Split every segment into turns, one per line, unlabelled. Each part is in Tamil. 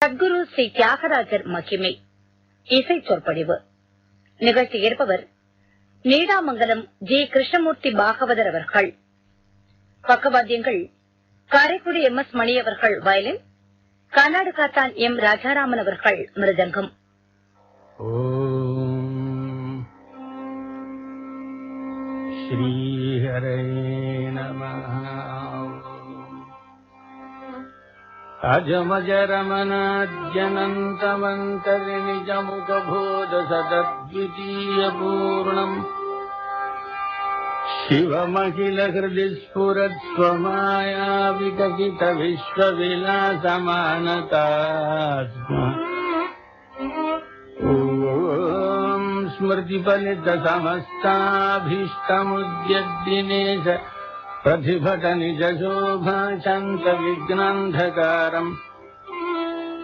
சத்குரு ஸ்ரீ தியாகராஜர் மகிமை இசை சொற்பொழிவு. நிகழ்ச்சி ஏற்பவர் நீடாமங்கலம் ஜி. கிருஷ்ணமூர்த்தி பாகவதர் அவர்கள். பக்கவாத்தியங்கள் காரைக்குடி MS மணி அவர்கள் வயலின், கர்நாடகாத்தான் M. ராஜாராமன் அவர்கள் மிருதங்கம்.
ஓம் ஸ்ரீ ஹரே நமः. अजमजरमनाद्यनन्तमन्तर्निजमुखबोधसदद्वितीयपूर्णम् शिवमखिलहृदि स्फुरत्स्वमाया विकसितविश्वविलासमानतात्मा. ॐ स्मृतिफलितसमस्ताभीष्टमुद्यद्दिनेश प्रतिभट निज शोभाशान्त विघ्नान्धकारम्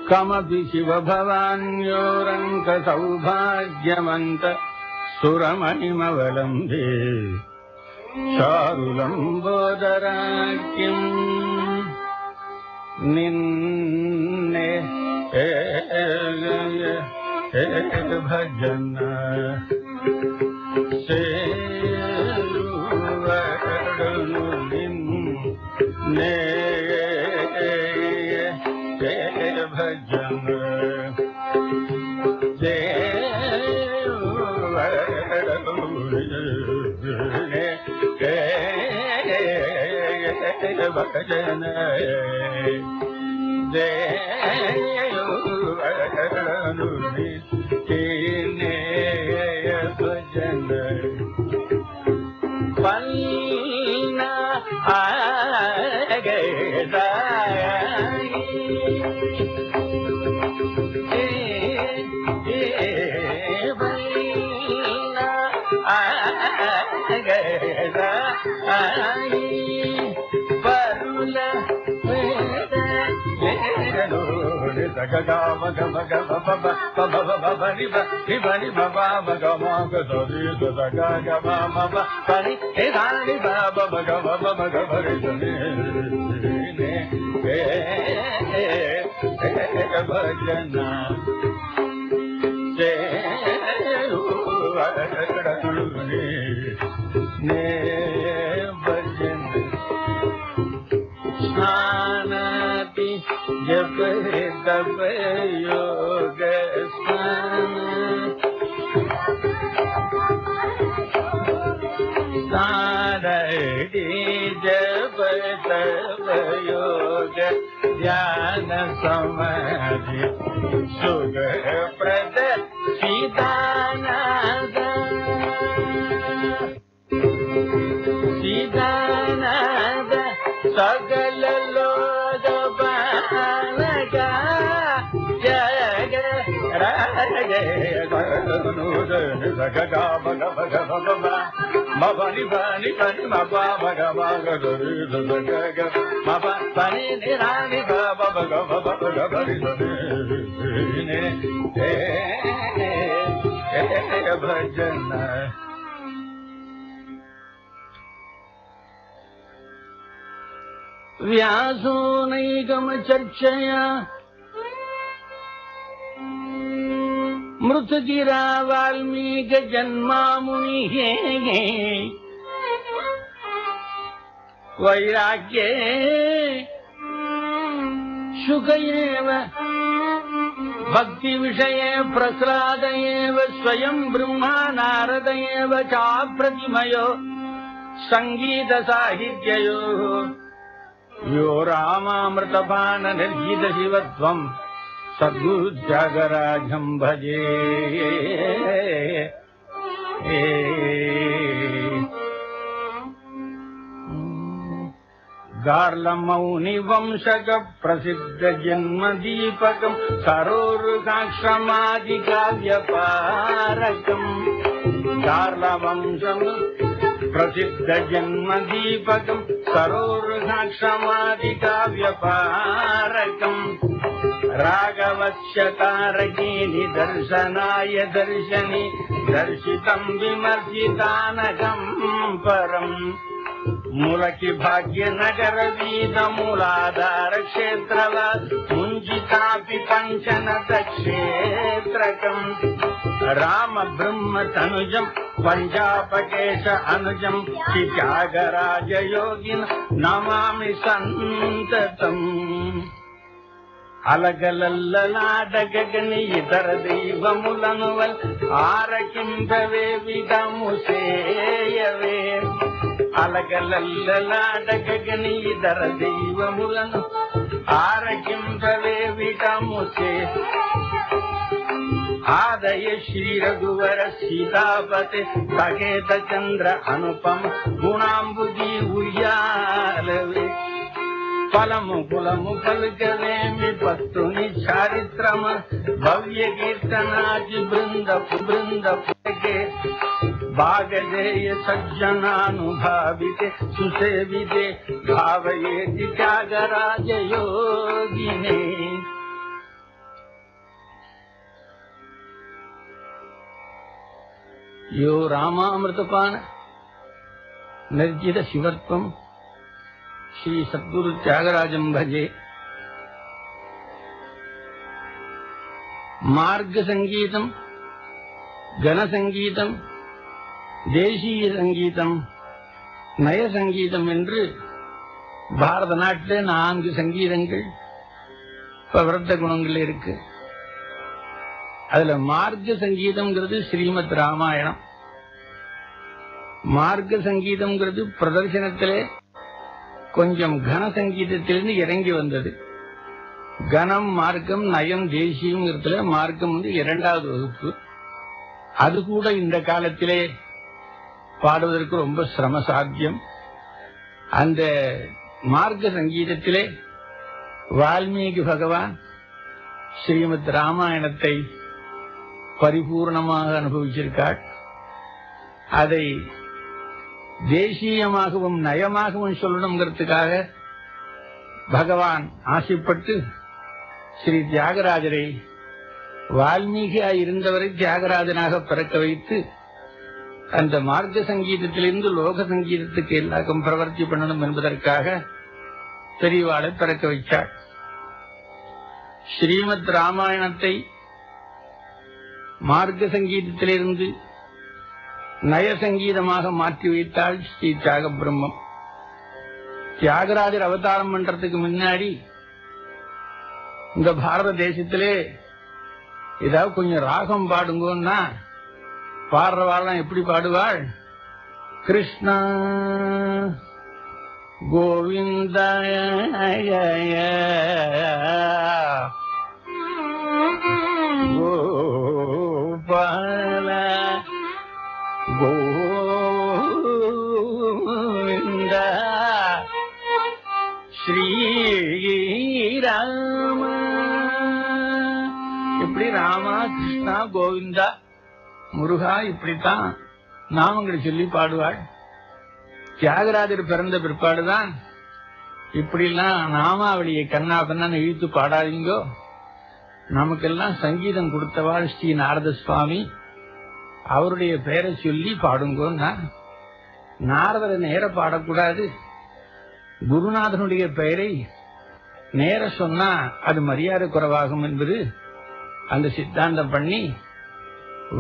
कमपि शिव भवान्योरङ्क सौभाग्यमन्त सुरमणिमवलम्बे चारुलम्बोदराख्यम् निन्ने भजन ने भजन भजन भजन पन्ना स्नानाति जप तप योग स्नानाति जप तप योग ध्यान समाधि सुख प्रद सीतानाद सीतानाद सगल लोग बालक जग राग मबनी बनी बनी मबा मग मग ग मब बनी निरानी बब मग मग बनी भजन व्यासो नैगम चर्चया मृतगिरा वाल्मीक जन्मामुनि वैराग्ये शुकयेव भक्ति विषये प्रसादयेव स्वयं ब्रह्मा नारदयेव चाप्रतिमयो संगीत साहित्ययो यो रामामृतपान निर्जित शिवत्वं सद्गुरु त्यागराजं भजे. गार्लमौनि वंशक प्रसिद्ध जन्म दीपकं सरोरुकाश्रमादि काव्यपारकं गार्लवंशं प्रसिद्ध जन्म दीपकं सरोरुकाश्रमादि काव्यपारकं राघवस्य तारके निदर्शनाय दर्शनि दर्शितं विमर्शितानघं परम् ಮೂಲಕಿ ಭಾಗ್ಯ ನಗರ ವೀದ ಮೂಲಾಧಾರ ಕ್ಷೇತ್ರವ ಮುಂಜಿತಾಪಿ ಪಂಚನತ ಕ್ಷೇತ್ರಕಂ ರಾಮ ಬ್ರಹ್ಮ ತನುಜಂ ಪಂಜಾಪಕೇಶ ಅನುಜಂ ತ್ಯಾಗರಾಜ ಯೋಗಿನ ನಮಾಮಿ ಸಂತತಂ అలగలల్లలాడగగని ఇతర దైవములనువల్ ఆరకింపవే విధము సేయవే అలగలల్లలాడగగని ఇతర దైవములను ఆరకింపవే విధము సే ఆదయ శ్రీ రఘువర సీతాపతి సగేత చంద్ర అనుపమ గుణాంబుజీ ఉయ్యాలవే ఫలము కులము పలుకవేమి భక్తుని చారిత్రమ భవ్య కీర్తనాచి బృందపుకే భాగజేయ సజ్జనానుభావితే సుసేవితే భావయేతి త్యాగరాజ యోగినే. యో రామామృతపాన నిర్జిత శివత్వం श्री सद्गुरु त्यागराजं भजे. मार्ग संगीतम, गण संगीतम, தேசிய சங்கீதம், நய சங்கீதம் என்று பாரத நாட்டிலே 4 சங்கீதங்கள் விருத்த குணங்கள் இருக்கு. அதுல மார்க்க சங்கீதம்ங்கிறது ஸ்ரீமத் ராமாயணம். மார்க்க சங்கீதம்ங்கிறது பிரதர்சனத்திலே கொஞ்சம் கன சங்கீதத்திலிருந்து இறங்கி வந்தது. கனம் மார்க்கம் நயம் தேசியம் மார்க்கம் 2வது வகுப்பு. அது கூட இந்த காலத்திலே பாடுவதற்கு ரொம்ப சிரம சாத்தியம். அந்த மார்க்க சங்கீதத்திலே வால்மீகி பகவான் ஸ்ரீமத் ராமாயணத்தை பரிபூர்ணமாக அனுபவிச்சிருக்கார். அதை தேசியமாகவும் நயமாகவும் சொல்லணுங்கிறதுக்காக பகவான் ஆசைப்பட்டு ஸ்ரீ தியாகராஜரை வால்மீகியாய் இருந்தவரை தியாகராஜனாக பிறக்க வைத்து அந்த மார்க்க சங்கீதத்திலிருந்து லோக சங்கீதத்துக்கு எல்லாருக்கும் பிரவர்த்தி பண்ணணும் என்பதற்காக பெரியவாளை பிறக்க வைத்தார். ஸ்ரீமத் ராமாயணத்தை மார்க்க சங்கீதத்திலிருந்து நய சங்கீதமாக மாற்றி வைத்தாள் ஸ்ரீ தியாக பிரம்மம். தியாகராஜர் அவதாரம் பண்றதுக்கு முன்னாடி இந்த பாரத தேசத்திலே ஏதாவது கொஞ்சம் ராகம் பாடுங்கன்னா பாடுறவாள் எப்படி பாடுவாள்? கிருஷ்ணா கோவிந்தாய கோபால கோவிந்த ஸ்ரீராம. இப்படி ராமா கிருஷ்ணா கோவிந்தா முருகா இப்படித்தான் நாமங்களை சொல்லி பாடுவாள். தியாகராஜர் பிறந்த பிற்பாடுதான் இப்படிலாம் நாமாவளியை கண்ணா பண்ணான்னு இழுத்து பாடாதீங்கோ, நமக்கெல்லாம் சங்கீதம் கொடுத்தவாள் ஸ்ரீ நாரத சுவாமி, அவருடைய பெயரை சொல்லி பாடுங்கோன்னா. நாரதரை நேர பாடக்கூடாது, குருநாதனுடைய பெயரை நேர சொன்னா அது மரியாதை குறைவாகும் என்பது அந்த சித்தாந்தம் பண்ணி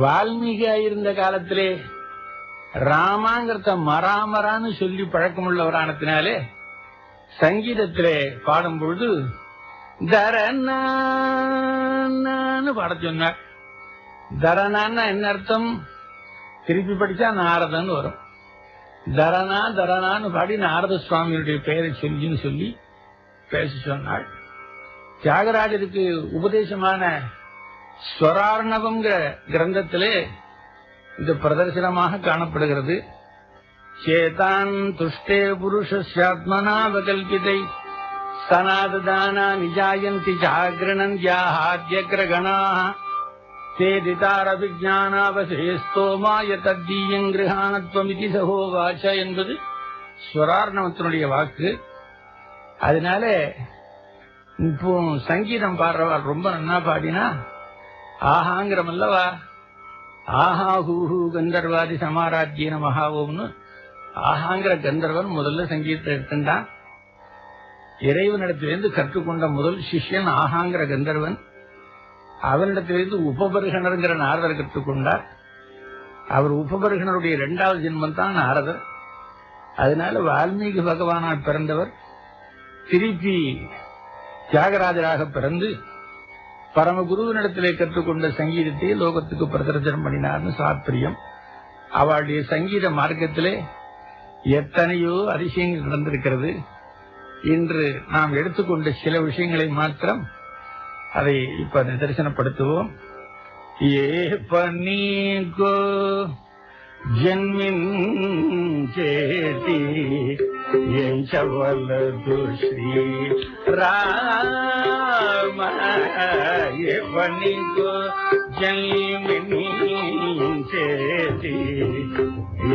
வால்மீகியாயிருந்த காலத்திலே ராமாங்கிறத மராமரான்னு சொல்லி பழக்கமுள்ளவரானத்தினாலே சங்கீதத்திலே பாடும் பொழுது தரனான்னு பாட சொன்னார். தரனான்னா என்ன அர்த்தம்? திருப்பி படிச்சா நாரதன்னு வரும். தரனா தரனான்னு பாடி நாரத சுவாமியுடைய பெயரை சொல்லின்னு சொல்லி பேச சொன்னாள். தியாகராஜருக்கு உபதேசமான ஸ்வரார்ணவங்கிற கிரந்தத்திலே இது பிரதர்சனமாக காணப்படுகிறது. சேதான் துஷ்டே புருஷஸ்யாத்மனா வகல்பிதை சனாததானா நிஜாயந்தி ஜாகிரணன்யாஹாத்யக்ரகணாஹ சேதிதாரபிஜானாவசேஸ்தோமாய தத்தீயங் கிருஹாணத்வமிதி சகோவாச்ச என்பது ஸ்வரார்ணவத்தினுடைய வாக்கு. அதனால இப்போ சங்கீதம் பாடுறவாள் ரொம்ப நன்னா பாடினா ஆஹாங்கிறமல்லவா, ஆஹா ஹூஹூ கந்தர்வாதி சமாராத்தியன மகாவோம்னு ஆஹாங்கிற கந்தர்வன் முதல்ல சங்கீதத்தை எடுத்துட்டான். இறைவனிடத்திலிருந்து கற்றுக்கொண்ட முதல் சிஷ்யன் ஆஹாங்கிற கந்தர்வன். அவனிடத்திலிருந்து உபபருகணர்ங்கிற நாரதர் கற்றுக்கொண்டார். அவர் உபபருகணருடைய 2வது ஜென்மம் தான் நாரதர். அதனால வால்மீகி பகவானால் பிறந்தவர் திருப்பி தியாகராஜராக பிறந்து பரமகுருவினிடத்திலே கற்றுக்கொண்ட சங்கீதத்தை லோகத்துக்கு பிரதர்சனம் பண்ணினார்னு சாத்பிரியம். அவளுடைய சங்கீத மார்க்கத்திலே எத்தனையோ அதிசயங்கள் நடந்திருக்கிறது. இன்று நாம் எடுத்துக்கொண்ட சில விஷயங்களை மாத்திரம் அதை இப்ப நிதர்சனப்படுத்துவோம். ஏ பனீகோ ஜன்மின் சேதி ఎంచవలదు శ్రీ రామ ఏ పనికో జన్మించేది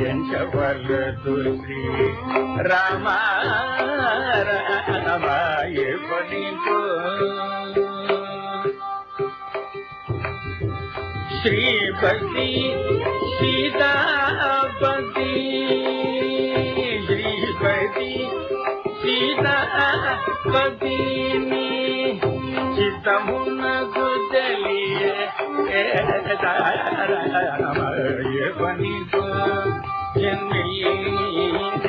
ఎంచవలదు శ్రీ రామ రామ ఏ పనికో శ్రీపతి సీతాపతి శ్రీపతి సీతాపతిని చిత్తమునకు తెలియే పనితో జన్మించేది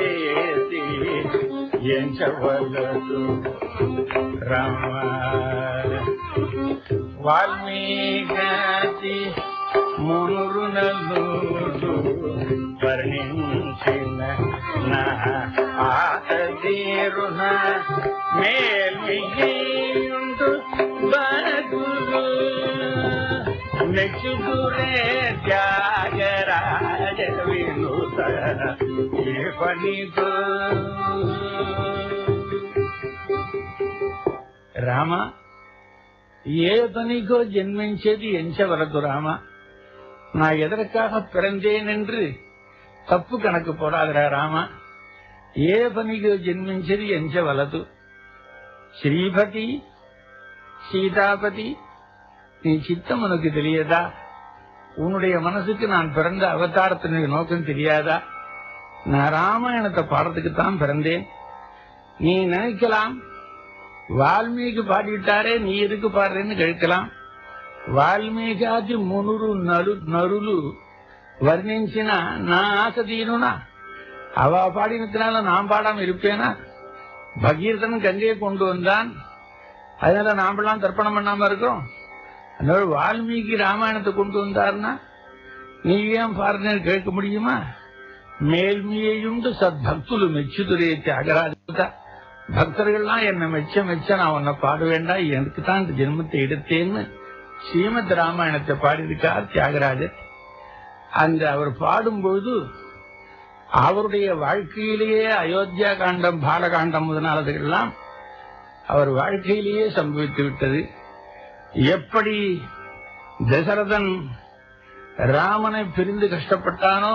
ఎంచవలదు రామ వాల్మీకి మునురునలుడు వర్ణించిన నా ఆతీరున మేల్మియుండు బగులు నెచ్చుకురే త్యాగరాజ వినుత ఏ పనితో రామ ఏ పనికో జన్మించేది ఎంచవలదు రామ. நான் எதற்காக பிறந்தேன் என்று தப்பு கணக்கு போடாத ராமா. ஏ பனிகோ ஜென்மிஞ்சது ఎంచవలదు. ஸ்ரீபதி சீதாபதி நீ சித்தம் உனக்கு தெரியாதா? உன்னுடைய மனசுக்கு நான் பிறந்த அவதாரத்தினுடைய நோக்கம் தெரியாதா? நான் ராமாயணத்தை பாடுறதுக்குத்தான் பிறந்தேன். நீ நினைக்கலாம் வால்மீகி பாடிவிட்டாரே நீ எதுக்கு பாடுறேன்னு கேட்கலாம். వాల్మీకి మునురు నరులు వర్ణించిన నా ఆశ తీరునా அவ பாடினத்தினால நான் பாடாம இருப்பேனா? பகீரதன் கங்கையை கொண்டு வந்தான், அதனால நாமெல்லாம் தர்ப்பணம் பண்ணாம இருக்கிறோம். அதனால வால்மீகி ராமாயணத்தை கொண்டு வந்தார்னா நீ ஏன் பாருன்னு கேட்க முடியுமா? மேல்மையுண்டு சத்பக்துலு மெச்சுதுரே தியாகராஜா. பக்தர்கள்லாம் என்ன மெச்ச நான் உன்னை பாட வேண்டாம், எனக்கு தான் இந்த ஜென்மத்தை எடுத்தேன்னு ஸ்ரீமத் ராமாயணத்தை பாடியிருக்கார் தியாகராஜர். அந்த அவர் பாடும்பொழுது அவருடைய வாழ்க்கையிலேயே அயோத்தியா காண்டம் பாலகாண்டம் முதலானதுகள்லாம் அவர் வாழ்க்கையிலேயே சம்பவித்து விட்டது. எப்படி தசரதன் ராமனை பிரிந்து கஷ்டப்பட்டானோ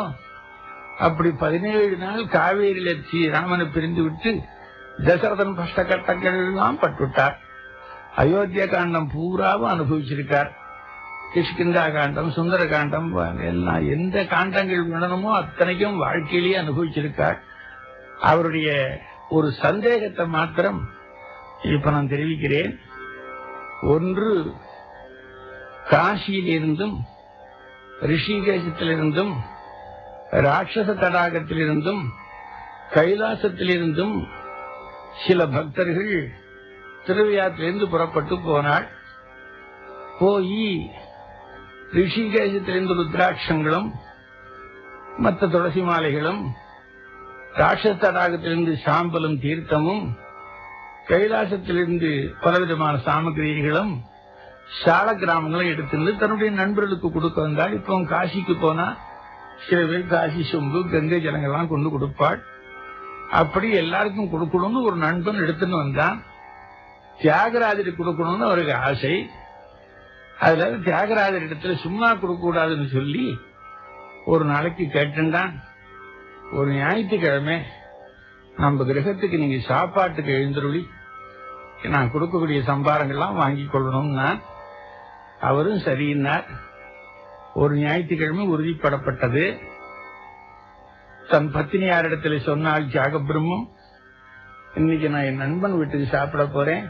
அப்படி 17 நாள் காவேரியில ராமனை பிரிந்து விட்டு தசரதன் கஷ்ட கட்டங்கள் எல்லாம் பட்டுவிட்டார். அயோத்தியா காண்டம் பூராவும் அனுபவிச்சிருக்கார். கிஷ்கிந்தா காண்டம், சுந்தர காண்டம் எல்லாம் எந்த காண்டங்கள் விடணுமோ அத்தனைக்கும் வாழ்க்கையிலேயே அனுபவிச்சிருக்கார். அவருடைய ஒரு சந்தேகத்தை மாத்திரம் இப்ப நான் தெரிவிக்கிறேன். ஒன்று, காசியிலிருந்தும் ரிஷிகேசத்திலிருந்தும் ராட்சச தடாகத்திலிருந்தும் கைலாசத்திலிருந்தும் சில பக்தர்கள் திருவிழாத்திலிருந்து புறப்பட்டு போனாள். போய் ரிஷிகேசத்திலிருந்து ருத்ராட்சங்களும் மற்ற துளசி மாலைகளும், ராட்சச தடாகத்திலிருந்து சாம்பலும் தீர்த்தமும், கைலாசத்திலிருந்து பலவிதமான சாமகிரிகளும் சால கிராமங்களும் எடுத்துருந்து தன்னுடைய நண்பர்களுக்கு கொடுக்க வந்தாள். இப்போ காசிக்கு போனா சில பேர் காசி சொம்பு கங்கை ஜலங்கள்லாம் கொண்டு கொடுப்பாள். அப்படி எல்லாருக்கும் கொடுக்கணும்னு ஒரு நண்பன் எடுத்துன்னு வந்தான். தியாகராஜருக்கு கொடுக்கணும்னு அவருக்கு ஆசை. அதுல தியாகராஜர் இடத்துல சும்மா கொடுக்க கூடாதுன்னு சொல்லி ஒரு நாளைக்கு கேட்டுண்டான். ஒரு ஞாயிற்றுக்கிழமை நம்ம கிரகத்துக்கு நீங்க சாப்பாட்டுக்கு எழுந்தருளி நான் கொடுக்கக்கூடிய சம்பாரங்கள்லாம் வாங்கி கொள்ளணும்னா அவரும் சரியினார். ஒரு ஞாயிற்றுக்கிழமை உறுதிப்படப்பட்டது. தன் பத்தினியாரிடத்தில் சொன்னால் தியாகபிரம்மம், இன்னைக்கு நான் என் நண்பன் வீட்டுக்கு சாப்பிட போறேன்,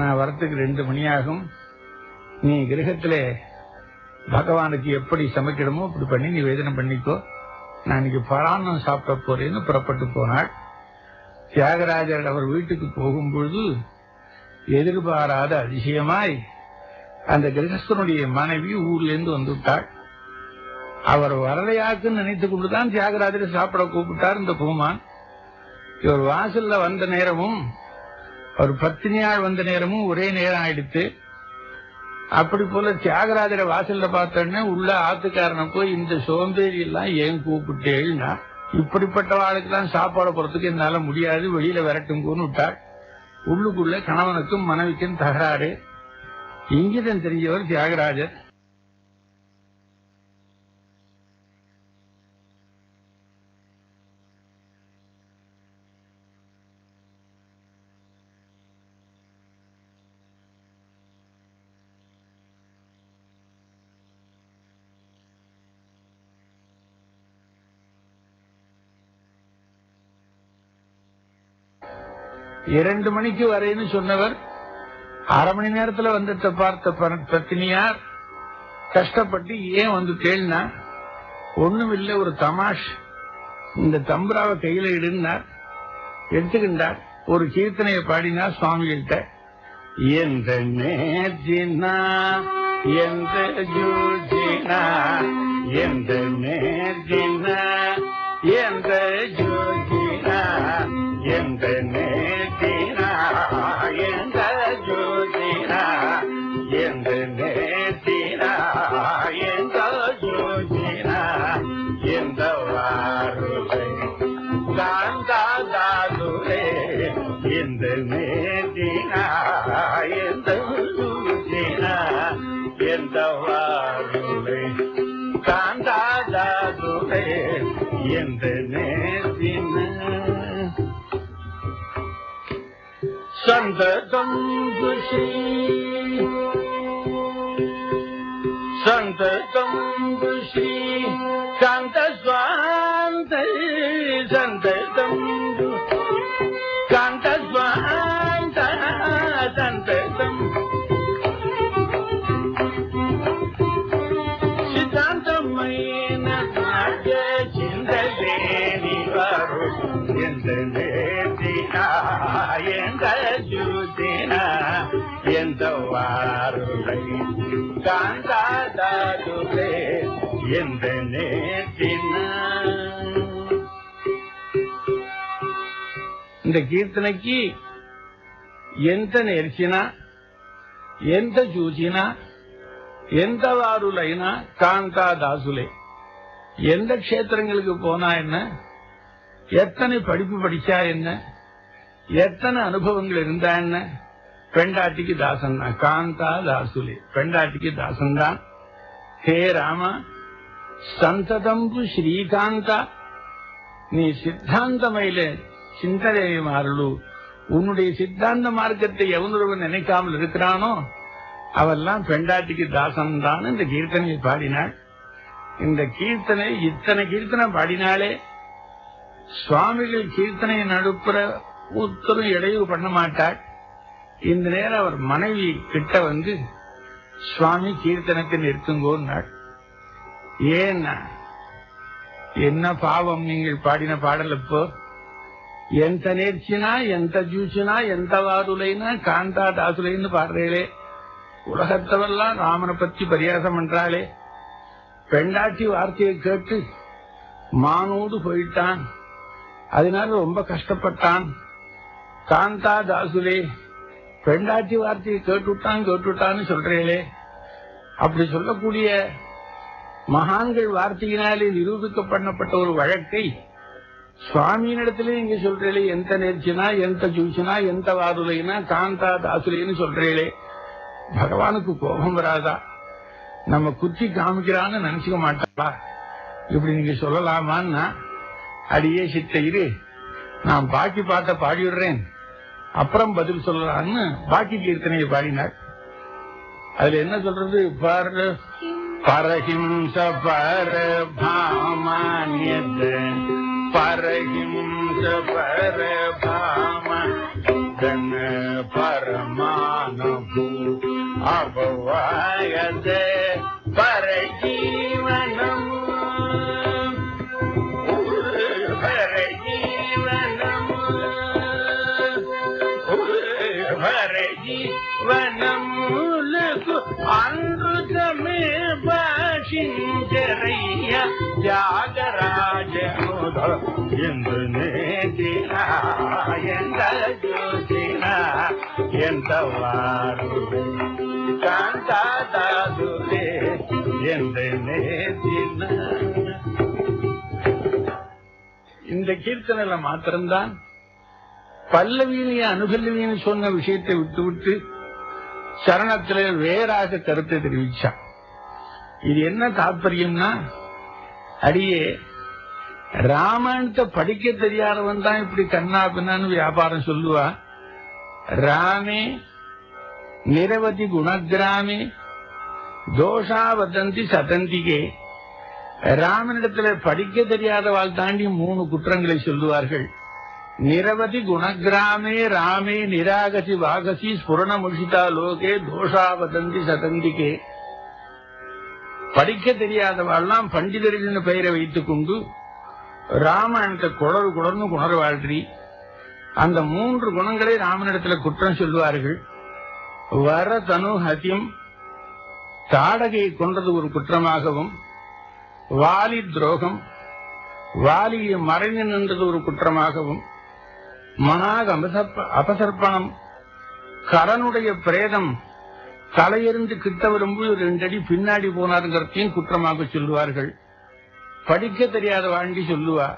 நான் வரத்துக்கு 2 மணி ஆகும், நீ கிரகத்திலே பகவானுக்கு எப்படி சமைக்கணுமோ அப்படி பண்ணி நிவேதனம் பண்ணிக்கோ, நான் இன்னைக்கு பராணம் சாப்பிட போறேன்னு புறப்பட்டு போனாள். தியாகராஜர் அவர் வீட்டுக்கு போகும்பொழுது எதிர்பாராத அதிசயமாய் அந்த கிரகஸ்தனுடைய மனைவி ஊர்ல இருந்து வந்துவிட்டாள். அவர் வரலையாக்குன்னு நினைத்துக் கொண்டுதான் தியாகராஜரை சாப்பிட கூப்பிட்டார் இந்த பூமான். இவர் வாசல்ல வந்த நேரமும் அவர் பத்தினியால் வந்த நேரமும் ஒரே நேரம் ஆயிடுத்து. அப்படி போல தியாகராஜரை வாசல்ல பார்த்தோன்னே உள்ள ஆத்துக்காரனை போய் இந்த சோம்பேறி எல்லாம் ஏன் கூப்பிட்டேன்னா, இப்படிப்பட்ட வாழ்க்கெல்லாம் சாப்பாடு போறதுக்கு என்னால முடியாது, வெளியில விரட்டுங்கன்னு விட்டாள். உள்ளுக்குள்ள கணவனுக்கும் மனைவிக்கும் தகராறு. இங்கிதம் தெரிஞ்சவர் தியாகராஜர். இரண்டு மணிக்கு வரேன்னு சொன்னவர் 1/2 மணி நேரத்துல வந்துட்ட பார்த்த பத்தினியார் கஷ்டப்பட்டு ஏன் வந்து கேள்னா, ஒண்ணும் இல்லை, ஒரு தமாஷ், இந்த தம்புராவை கையில இடுனார், எடுத்துக்கின்றார். ஒரு கீர்த்தனையை பாடினார் சுவாமிகிட்ட. எந்த நேர்ஜினா எந்த ஜூஜினா எந்த நேர்ஜினா எந்த ஜூஜினா எந்த நேர்ஜினா எந்த ஜூஜினா எந்த நேர்ஜினா எந்த ஜூஜினா எந்த வாருலை காந்தாதாதுரே எந்த நேர்ஜினா எந்த ஜூஜினா எந்த வாருலை காந்தாதாதுரே எந்த நேர்ஜினா சந்ததம் குஷி சந்ததம் குஷி காந்த ஸ்வாந்த சந்ததம் காந்த ஸ்வாந்த சந்ததம் சித்தாந்தమైన நாட்ய சிந்தலேனி வரும் எந்த நேர்த்தினா எந்த ஜூதினா எந்த வாருலை காந்தாதாதுரே எந்த நேர்த்தினா. இந்த கீர்த்தனைக்கு ఎంత నేర్చినా ఎంత చూచినా ఎంత వారులైనా காந்தாதாசுலே. எந்த க்ஷேத்திரங்களுக்கு போனா என்ன, எத்தனை படிப்பு படிச்சா என்ன, எத்தனை அனுபவங்கள் இருந்தா என்ன, பெண்டாட்டிக்கு தாசன் தான். காந்தாதாசுலே பெண்டாட்டிக்கு தாசன் தான். ஹே ராமா சந்ததம்பு ஸ்ரீகாந்தா, நீ சித்தாந்தமையில சிந்தனை மாறலு, உன்னுடைய சித்தாந்த மார்க்கத்தை எவனொருவன் நினைக்காமல் இருக்கிறானோ அவெல்லாம் பெண்டாட்டிக்கு தாசன் தான் இந்த கீர்த்தனையை பாடினாள். இந்த கீர்த்தனை இத்தனை கீர்த்தனை பாடினாலே சுவாமிகள் கீர்த்தனையை நடுப்புற ஒருத்தரும் இடையூறு பண்ண மாட்டாள். இந்த நேரம் அவர் மனைவி கிட்ட வந்து சுவாமி கீர்த்தனத்தை நிறுத்துங்கோன்னாள். ஏன்னா என்ன பாவம் நீங்கள் பாடின பாடல், இப்போ ఎంత నేర్చినా ఎంత చూసినా ఎంత వారులైనా காந்தாதாசுலைன்னு பாடுறீங்களே, உலகத்தவெல்லாம் ராமனை பற்றி பரியாசம் பண்றாளே, பெண்டாட்டி வார்த்தையை கேட்டு மானோடு போயிட்டான், அதனால ரொம்ப கஷ்டப்பட்டான். காந்தாதாசுலே பெண்டாட்டி வார்த்தையை கேட்டுட்டான்னு சொல்றீங்களே, அப்படி சொல்லக்கூடிய மகான்கள் வார்த்தையினாலே நிரூபிக்க பண்ணப்பட்ட ஒரு வழக்கை சுவாமியினிடத்திலே நீங்க சொல்றீங்களே, எந்த நேர்ச்சினா எந்த ஜூசினா எந்த வாருலைனா காந்தாதாசுலேன்னு சொல்றீங்களே, பகவானுக்கு கோபம் வராதா? நம்ம குத்தி காமிக்கிறான்னு நினைச்சுக்க மாட்டாளா? இப்படி நீங்க சொல்லலாமான்னா, அடியே சித்த இரு, நான் பாக்கி பாட்ட பாடிவிடுறேன், அப்புறம் பதில் சொல்லலான்னு பாக்கி கீர்த்தனையை பாடினார். அதுல என்ன சொல்றது பாரு, பரஹிம்ச பரபாமான்யத் பரஹிம்ச பரபாமன் பரமானுபூ அபவாயதே பரஜீவனம் பரஜீவனம் பரஜீவனம் அன்றுதமே பாஷிஞ்சரைய தியாகராஜ என்று நேதினா எந்த ஜோதினா எந்த வாரு காந்தாதாதுலே என்று நேதினா. இந்த கீர்த்தனையில மாத்திரம்தான் பல்லவியிலேயே அனுபல்லவின்னு சொன்ன விஷயத்தை விட்டுவிட்டு சரணத்திலே வேறாக கருத்தை தெரிவிச்சான். இது என்ன தாற்பயம்னா, அடியே ராமாயணத்தை படிக்க தெரியாதவன் தான் இப்படி கண்ணா பின்னான்னு வியாபாரம் சொல்லுவா. ராமே நிரவதி குணகிராமே தோஷா வதந்தி சதந்திகே. ராமனிடத்துல படிக்க தெரியாதவாள் தாண்டி 3 குற்றங்களை சொல்லுவார்கள். நிரவதி குணகிராமே ராமே நிராகசி வாகசி ஸ்புரணமுஷிதா லோகே தோஷா வதந்தி சதந்திகே. படிக்க தெரியாதவாள்லாம் பண்டிதர்கள் பெயரை வைத்துக் கொண்டு ராமாயணத்தை குடர்னு குணர்வாழ்றி. அந்த 3 குணங்களை ராமனிடத்துல குற்றம் சொல்லுவார்கள். வர தனு ஹத்தியம், தாடகையை கொன்றது ஒரு குற்றமாகவும், வாலி துரோகம், வாலியை மறைந்து நின்றது ஒரு குற்றமாகவும், மனாக அபசர்ப்பணம், கரனுடைய பிரேதம் தலையிருந்து கிட்ட வரும்போது 2 அடி பின்னாடி போனாருங்கிறதையும் குற்றமாக சொல்லுவார்கள். படிக்க தெரியாத வாழ்க்கை சொல்லுவா.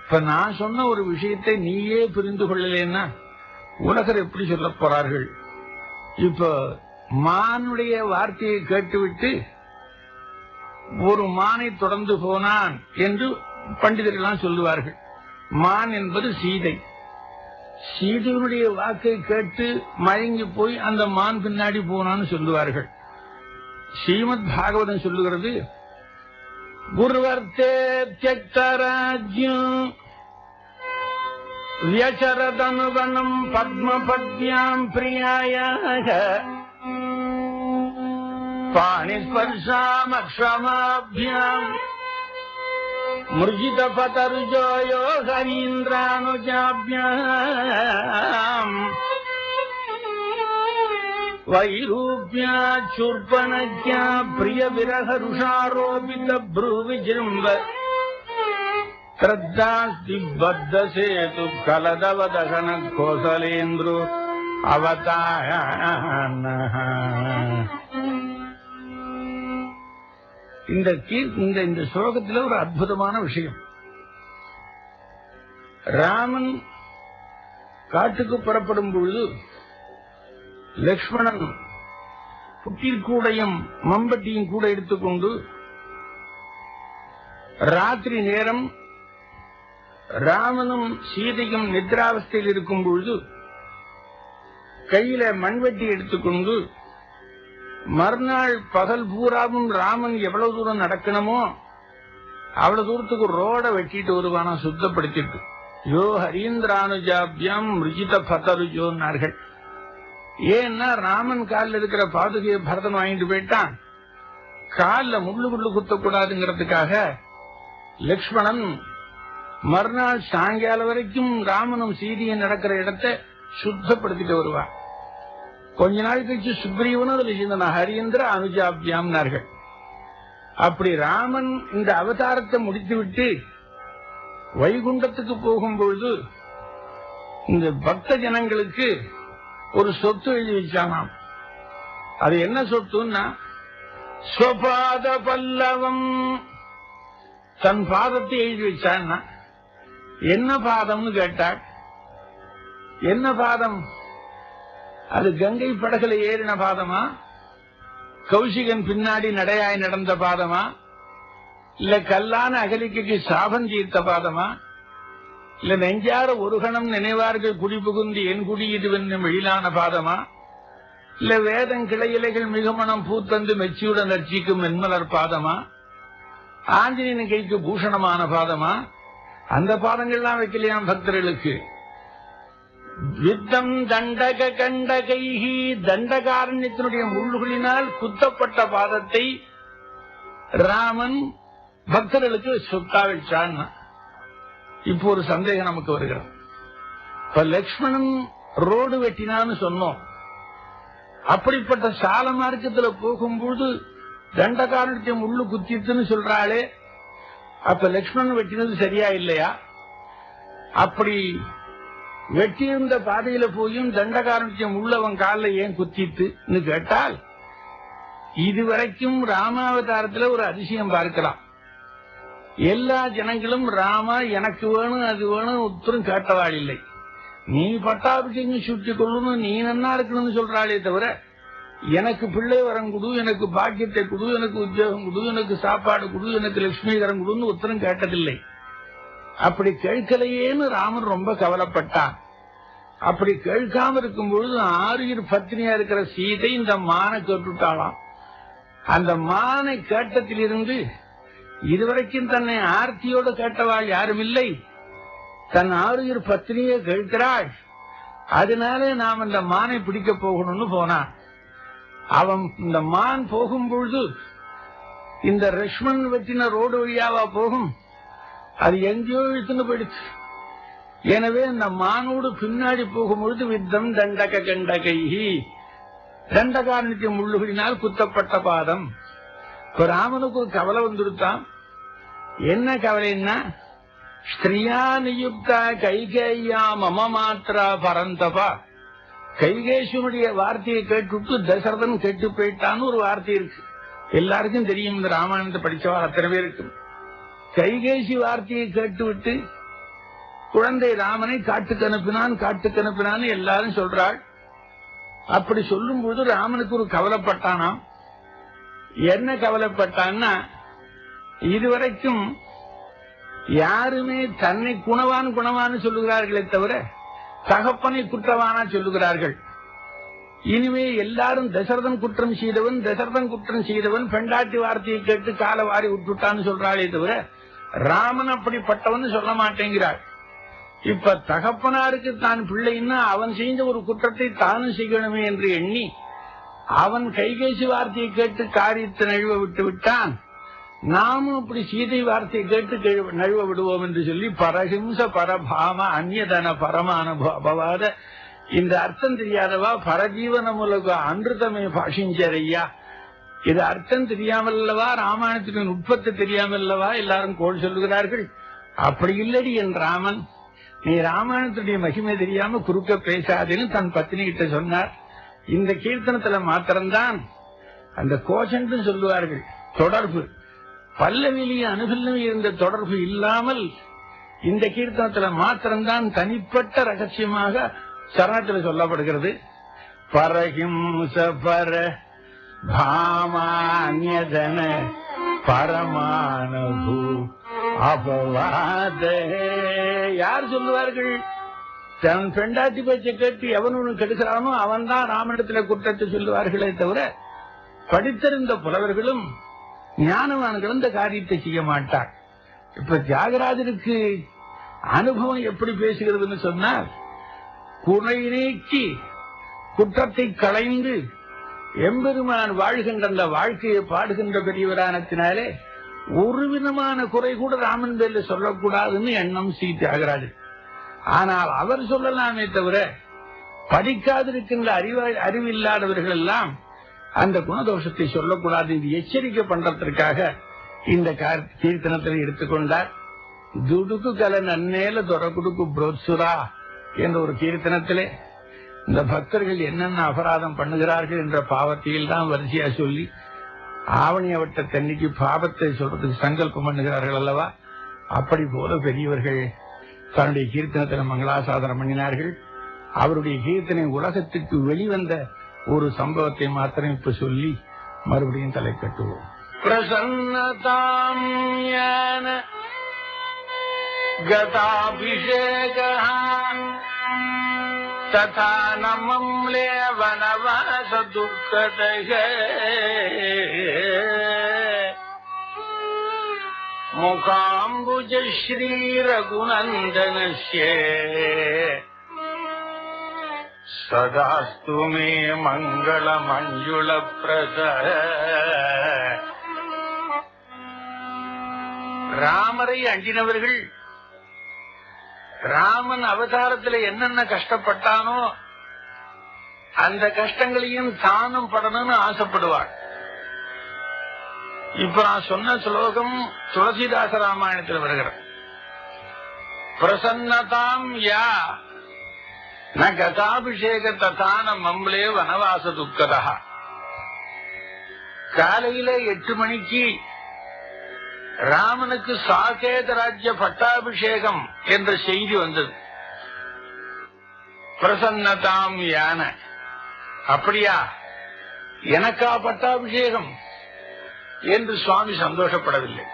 இப்ப நான் சொன்ன ஒரு விஷயத்தை நீயே புரிந்து கொள்ளலேன்னா உலகர் எப்படி சொல்ல போறார்கள்? இப்ப மானுடைய வார்த்தையை கேட்டுவிட்டு ஒரு மானை தொடர்ந்து போனான் என்று பண்டிதர்கள் சொல்லுவார்கள். மான் என்பது சீதை. சீதையினுடைய வாக்கை கேட்டு மயங்கி போய் அந்த மான் பின்னாடி போனான்னு சொல்லுவார்கள். ஸ்ரீமத் பாகவதம் சொல்லுகிறது, குருவர்த்தே தியக்தராஜ்யம் வியசரதனுவனம் பத்மபத்யாம் பிரியாயாக பாணிஸ்பர்ஷாம் அக்ஷமாபியாம் மிருஜித பதருஜோயோ ஹரீந்திரானுஜாபியாம் வைரூப்யா சூர்பணக்யா பிரிய விரஹருஷாரோபித ப்ரூவிஜிரும்ப த்ரத்தாஸ்தி பத்த சேது கலதவதகன கோசலேந்திரு அவதான. இந்த ஸ்லோகத்தில் ஒரு அற்புதமான விஷயம். ராமன் காட்டுக்கு புறப்படும் பொழுது லக்ஷ்மணன் புட்டிற்கூடையும் மம்பட்டியும் கூட எடுத்துக்கொண்டு ராத்திரி நேரம் ராமனும் சீதையும் நித்ராவஸ்தையில் இருக்கும் பொழுது கையில மண்வெட்டி எடுத்துக்கொண்டு மறுநாள் பகல் பூராவும் ராமன் எவ்வளவு தூரம் நடக்கணுமோ அவ்வளவு தூரத்துக்கு ரோட வெட்டிட்டு வருவானா, சுத்தப்படுத்திட்டு. யோ ஹரீந்திரானுஜாபியம் மிருஜித பதருஜோன்னார்கள். ஏன்னா ராமன் காலில் இருக்கிற பாதுகையை பரதன் வாங்கிட்டு போயிட்டான். காலில் முள்ளு குத்தக்கூடாதுங்கிறதுக்காக லக்ஷ்மணன் மறுநாள் சாயங்காலம் வரைக்கும் ராமனும் சீதையும் நடக்கிற இடத்தை சுத்தப்படுத்திட்டு வருவான். கொஞ்ச நாள் கழிச்சு சுக்ரீவனும் அதுல இருந்த ஹரீந்திர அனுஜாபியாம்னார்கள். அப்படி ராமன் இந்த அவதாரத்தை முடித்துவிட்டு வைகுண்டத்துக்கு போகும்பொழுது இந்த பக்த ஜனங்களுக்கு ஒரு சொத்து எழுதி வச்சானாம். அது என்ன சொத்துன்னா, ஸ்வபாத பல்லவம். தன் பாதத்தை எழுதி வச்சான்னா என்ன பாதம்னு கேட்டாள். என்ன பாதம்? அது கங்கை படகுல ஏறின பாதமா, கௌசிகன் பின்னாடி நடையாய் நடந்த பாதமா, இல்ல கல்லான அகலிக்கு சாபம் தீர்த்த பாதமா, இல்ல நெஞ்சார ஒரு கணம் நினைவார்கள் குடி புகுந்து என் குடி இதுவென்னும் எழிலான பாதமா, இல்ல வேதம் கிளையிலைகள் மிக மனம் பூத்தந்து மெச்சியுடன் அர்ச்சிக்கும் மென்மலர் பாதமா, ஆஞ்சநேயன் கைக்கு பூஷணமான பாதமா, அந்த பாதங்கள்லாம் வைக்கலையாம் பக்தர்களுக்கு. வித்தம் தண்டக கண்டகைஹி, தண்டகாரண்யத்தினுடைய முள்ளுகளினால் குத்தப்பட்ட பாதத்தை ராமன் பக்தர்களுக்கு சொத்தா வச்சான். இப்போ ஒரு சந்தேகம் நமக்கு வருகிறது. இப்ப லக்ஷ்மணன் ரோடு வெட்டினான்னு சொன்னோம். அப்படிப்பட்ட சால மார்க்கத்துல போகும்போது தண்டகாரண்யத்தை முள்ளு குத்தித்துன்னு சொல்றாளே, அப்ப லக்ஷ்மணன் வெட்டினது சரியா இல்லையா? அப்படி வெட்டியிருந்த பாதையில போயும் தண்டகாரண்யம் உள்ளவன் காலில் ஏன் குத்தித்துன்னு கேட்டால், இதுவரைக்கும் ராமாவதாரத்துல ஒரு அதிசயம் பார்க்கலாம். எல்லா ஜனங்களும் ராமா எனக்கு வேணும் அது வேணும் உத்தரம் கேட்டவாள் இல்லை. நீ பட்டாபிஷேகம் சுட்டி கொள்ளணும், நீ நன்னா இருக்கணும்னு சொல்றாளே தவிர எனக்கு பிள்ளை வரம் கொடு, எனக்கு பாக்கியத்தை கொடு, எனக்கு உத்தியோகம் கொடு, எனக்கு சாப்பாடு கொடு, எனக்கு லட்சுமிகரம் கொடுன்னு உத்தரம் கேட்டதில்லை. அப்படி கேட்கலையேன்னு ராமன் ரொம்ப கவலைப்பட்டான். அப்படி கேட்காம இருக்கும் பொழுது 6 பத்னியா இருக்கிற சீதை இந்த மானை கேட்டுட்டாளாம். அந்த மானை கேட்டதிலிருந்து இதுவரைக்கும் தன்னை ஆர்த்தியோடு கேட்டவாள் யாரும் இல்லை. தன் 6 பத்னியை கேட்கிறாள். அதனாலே நாம் இந்த மானை பிடிக்க போகணும்னு போனான். அவன் இந்த மான் போகும்பொழுது இந்த லக்ஷ்மணன் வெட்டின ரோடு வழியாவா போகும்? அது எங்கேயோ இழுத்துன்னு போயிடுச்சு. எனவே இந்த மானோடு பின்னாடி போகும்பொழுது வித்தம் தண்டக கண்டகைஹி, தண்டகாரண்யத்தின் முள்ளுகளினால் குத்தப்பட்ட பாதம். இப்ப ராமனுக்கு ஒரு கவலை வந்துடுத்தான். என்ன கவலைன்னா, ஸ்திரியா நியுக்தா கைகேயா மம மாத்ரா பரந்தபா, கைகேஷனுடைய வார்த்தையை கேட்டுவிட்டு தசரதன் கெட்டு போயிட்டான்னு ஒரு வார்த்தை இருக்கு. எல்லாருக்கும் தெரியும், இந்த ராமாயணத்தை படிச்சவா அத்தனை பேருக்கு. கைகேசி வார்த்தையை கேட்டுவிட்டு குழந்தை ராமனை காட்டுக்கு அனுப்பினான் எல்லாரும் சொல்றாள். அப்படி சொல்லும் போது ராமனுக்கு ஒரு கவலைப்பட்டானாம். என்ன கவலைப்பட்டான்னா, இதுவரைக்கும் யாருமே தன்னை குணவான்னு சொல்லுகிறார்களே தவிர தகப்பனை குற்றவானா சொல்லுகிறார்கள். இனிமே எல்லாரும் தசரதன் குற்றம் செய்தவன் பெண்டாட்டி வார்த்தையை கேட்டு கால வாரி விட்டுட்டான்னு சொல்றாளே தவிர ராமன் அப்படிப்பட்டவன் சொல்ல மாட்டேங்கிறாள். இப்ப தகப்பனாருக்கு தான் பிள்ளைன்னா அவன் செய்த ஒரு குற்றத்தை தானும் செய்யணுமே என்று எண்ணி அவன் கைகேசி வார்த்தையை கேட்டு காரியத்தை நழுவ விட்டு விட்டான். நாமும் அப்படி சீதை வார்த்தையை கேட்டு நழுவ விடுவோம் என்று சொல்லி பரஹிம்ச பரபாம அந்நியதன பரமானுபவாத, இந்த அர்த்தம் தெரியாதவா பரஜீவன மூலக அன்றுதமே பாஷிஞ்சரையா, இது அர்த்தம் தெரியாமல்லவா, ராமாயணத்தின் நுட்பத்தை தெரியாமல்லவா எல்லாரும் கோள் சொல்லுகிறார்கள். அப்படி இல்லடி என் ராமன், நீ ராமாயணத்துடைய மகிமை தெரியாம குறுக்க பேசாதேன்னு தன் பத்னி கிட்ட சொன்னார். இந்த கீர்த்தனத்துல மாத்திரம்தான் அந்த கோஷன் சொல்லுவார்கள் தொடர்பு, பல்லவிலேயே அனுபவம் இருந்த தொடர்பு இல்லாமல் இந்த கீர்த்தனத்துல மாத்திரம்தான் தனிப்பட்ட ரகசியமாக சரணத்துல சொல்லப்படுகிறது. பரஹிம்ச பர பாமான்யதன பரமானபூ அபவாத. யார் சொல்லுவார்கள்? தன் பெண்டாட்டி பேச்சை கேட்டு எவன் ஒன்று கெடுக்கிறானோ அவன் தான் ராமனிடத்துல குற்றத்தை சொல்லுவார்களே தவிர படித்திருந்த புலவர்களும் ஞானவான்களும் இந்த காரியத்தை செய்ய மாட்டார். இப்ப தியாகராஜருக்கு அனுபவம் எப்படி பேசுகிறதுன்னு சொன்னால், குறை நீக்கி குற்றத்தை களைந்து எம்பெருமான் வாழ்கின்ற அந்த வாழ்க்கையை பாடுகின்ற பெரியவரானத்தினாலே ஒரு விதமான குறை கூட ராமன் பேர்ல சொல்லக்கூடாதுன்னு எண்ணம் ஸ்ரீ தியாகராஜர். ஆனால் அவர் சொல்லலாமே தவிர படிக்காதிருக்கின்ற அறிவில்லாதவர்கள் எல்லாம் அந்த குணதோஷத்தை சொல்லக்கூடாது. இது எச்சரிக்கை பண்றதற்காக இந்த கீர்த்தனத்தில் எடுத்துக்கொண்டார். துடுக்கு கல நன்னேல தொரக்குடுக்கு புரோத்சுரா என்ற ஒரு கீர்த்தனத்திலே இந்த பக்தர்கள் என்னென்ன அபராதம் பண்ணுகிறார்கள் என்ற பாவத்தையில் தான் வரிசையா சொல்லி ஆவணி அவட்டத்தன்னைக்கு பாவத்தை சொல்றதுக்கு சங்கல்பம் பண்ணுகிறார்கள் அல்லவா. அப்படி போல பெரியவர்கள் தன்னுடைய கீர்த்தனத்தில் மங்களாசாதனம் பண்ணினார்கள். அவருடைய கீர்த்தனை உலகத்துக்கு வெளிவந்த ஒரு சம்பவத்தை மாத்திரம் இப்ப சொல்லி மறுபடியும் தலை கட்டுவோம். பிரசன்னதாம் ஞான கதாபிஷேக ததா நமம்லே வனவாச துக்கதகே முகாம்புஜ ஸ்ரீ ரகுநந்தனஸ்யே சதாஸ்து மே மங்கள மஞ்சுள பிரத. ராமரை அண்டினவர்கள் ராமன் அவதாரத்தில் என்னென்ன கஷ்டப்பட்டானோ அந்த கஷ்டங்களையும் தானும் படணும்னு ஆசைப்படுவாள். இப்ப நான் சொன்ன ஸ்லோகம் துளசிதாச ராமாயணத்தில் வருகிற பிரசன்னதாம் யா ந கதாபிஷேக ததான மம்லே வனவாச துக்கதா. காலையில 8 மணிக்கு ராமனுக்கு சாகேத ராஜ்ய பட்டாபிஷேகம் என்ற செய்தி வந்தது. பிரசன்னதாம் யான, அப்படியா எனக்கா பட்டாபிஷேகம் என்று சுவாமி சந்தோஷப்படவில்லை.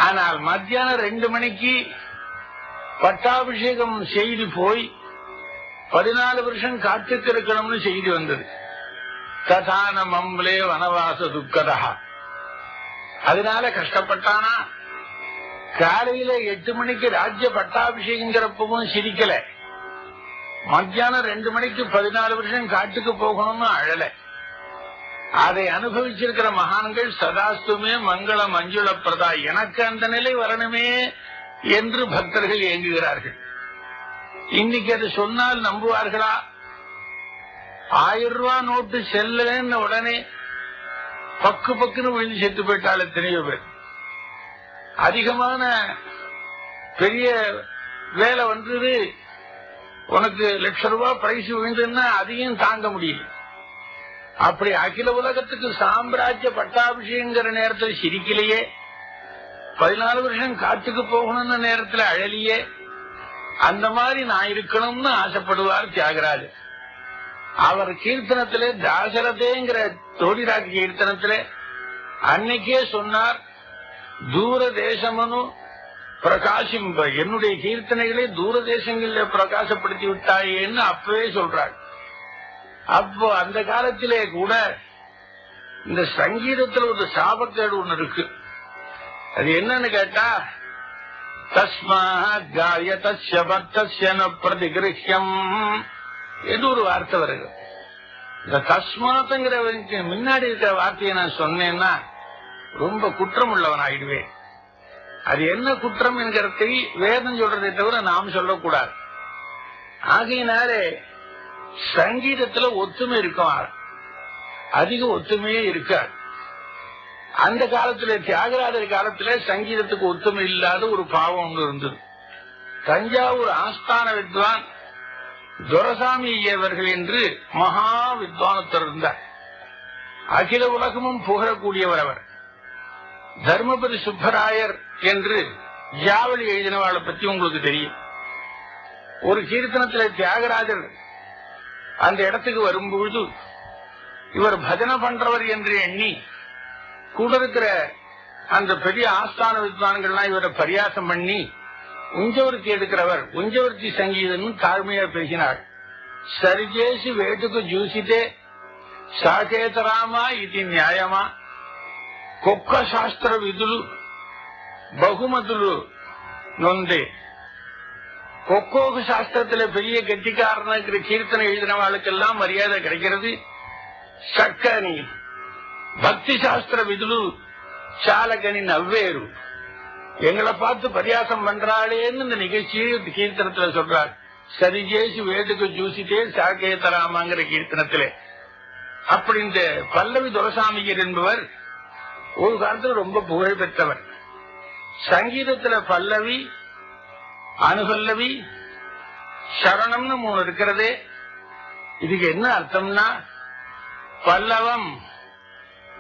ஆனால் மத்தியானம் 2 மணிக்கு பட்டாபிஷேகம் செய்தி போய் 14 வருஷம் காத்துக்கிருக்கணும்னு செய்தி வந்தது. ததான மம்லே வனவாச துக்கதா. அதனால கஷ்டப்பட்டானா. காலையில 8 மணிக்கு ராஜ்ய பட்டாபிஷேகங்கிறப்பவும் சிரிக்கல. மத்தியானம் 2 மணிக்கு 14 வருஷம் காட்டுக்கு போகணும்னு அழல. அதை அனுபவிச்சிருக்கிற மகான்கள் சதாஸ்துமே மங்கள மஞ்சுள பிரதா, எனக்கு அந்த நிலை வரணுமே என்று பக்தர்கள் ஏங்குகிறார்கள். இன்னைக்கு அது சொன்னால் நம்புவார்களா? 1000 ரூபாய் நோட்டு செல்லன்னு உடனே பக்கு பக்குன்னு விழுந்து செத்து போயிட்டால் எத்தனையோ பேர். அதிகமான பெரிய வேலை வந்தது, உனக்கு ₹1,00,000 பிரைஸ் விழுந்துன்னா அதையும் தாங்க முடியல. அப்படி அகில உலகத்துக்கு சாம்ராஜ்ய பட்டாபிஷேகங்கிற நேரத்தில் சிரிக்கலையே, 14 வருஷம் காட்டுக்கு போகணும்னு நேரத்தில் அழலியே. அந்த மாதிரி நான் இருக்கணும்னு ஆசைப்படுவார் தியாகராஜர். அவர் கீர்த்தனத்திலே தாசரதேங்கிற தோடிராக கீர்த்தனத்திலே அன்னைக்கே சொன்னார், தூர தேசமனு பிரகாசிம்ப, என்னுடைய கீர்த்தனைகளை தூர தேசங்களில் பிரகாசப்படுத்தி விட்டாயேன்னு அப்பவே சொல்றார். அப்போ அந்த காலத்திலே கூட இந்த சங்கீதத்தில் ஒரு சாபக்கேடு ஒண்ணு இருக்கு. அது என்னன்னு கேட்டா, தஸ்மாத் காயதஸ்ய பக்தஸ்ய ந பிரதிகிருஹ்யம் என்று ஒரு வார்த்தை வருது. இந்த தஸ்மாத்ங்கிறவனுக்கு முன்னாடி இருக்கிற வார்த்தையை நான் சொன்னேன்னா ரொம்ப குற்றம் உள்ளவன் ஆயிடுவேன். அது என்ன குற்றம் என்கிறதை வேதம் சொல்றதை தவிர நாம் சொல்லக்கூடாது. ஆகையினாலே சங்கீதத்துல ஒத்துமை இருக்கும், அதிக ஒத்துமையே இருக்காது. அந்த காலத்துல தியாகராஜர் காலத்துல சங்கீதத்துக்கு ஒத்துமை இல்லாத ஒரு பாவம் ஒன்று இருந்தது. தஞ்சாவூர் ஆஸ்தான வித்வான் துரசாமி ஐயவர்கள் என்று மகா வித்வானத்தர் இருந்தார். அகில உலகமும் புகழக்கூடியவர் அவர். தர்மபுரி சுப்பராயர் என்று ஜாவளி எழுதினவாளை பத்தி உங்களுக்கு தெரியும். ஒரு கீர்த்தனத்தில் தியாகராஜர் அந்த இடத்துக்கு வரும்பொழுது இவர் பஜனை பண்றவர் என்று எண்ணி கூட இருக்கிற அந்த பெரிய ஆஸ்தான வித்வான்கள்லாம் இவரை பரியாசம் பண்ணி உஞ்சவர்த்தி எடுக்கிறவர், உஞ்சவர்த்தி சங்கீதம் தாழ்மையா பேசினார். சரிஜேசி வேட்டுக்கு ஜூசிதே சாகேதராமா இது நியாயமா, கொக்க சாஸ்திர விதுలు பகுமதுలు நொந்தே. கொக்கோக சாஸ்திரத்துல பெரிய கெட்டிக்காரனுக்கு கீர்த்தனை எழுதினவாளுக்கெல்லாம் மரியாதை கிடைக்கிறது. சக்கனி பக்தி சாஸ்திர விதுలు சாலகனி நவ்வேறு, எங்களை பார்த்து பரியாசம் பண்றாளேன்னு இந்த நிகழ்ச்சியை கீர்த்தனத்துல சொல்றார். சரிஜேசி வேட்டுக்கு ஜூசிட்டே சாகேதராமாங்கிற கீர்த்தனத்திலே. அப்படி இந்த பல்லவி துரசாமியர் என்பவர் ஒரு காலத்துல ரொம்ப புகழ் பெற்றவர். சங்கீதத்துல பல்லவி, அனுபல்லவி, சரணம்னு 3 இருக்கிறதே. இதுக்கு என்ன அர்த்தம்னா, பல்லவம்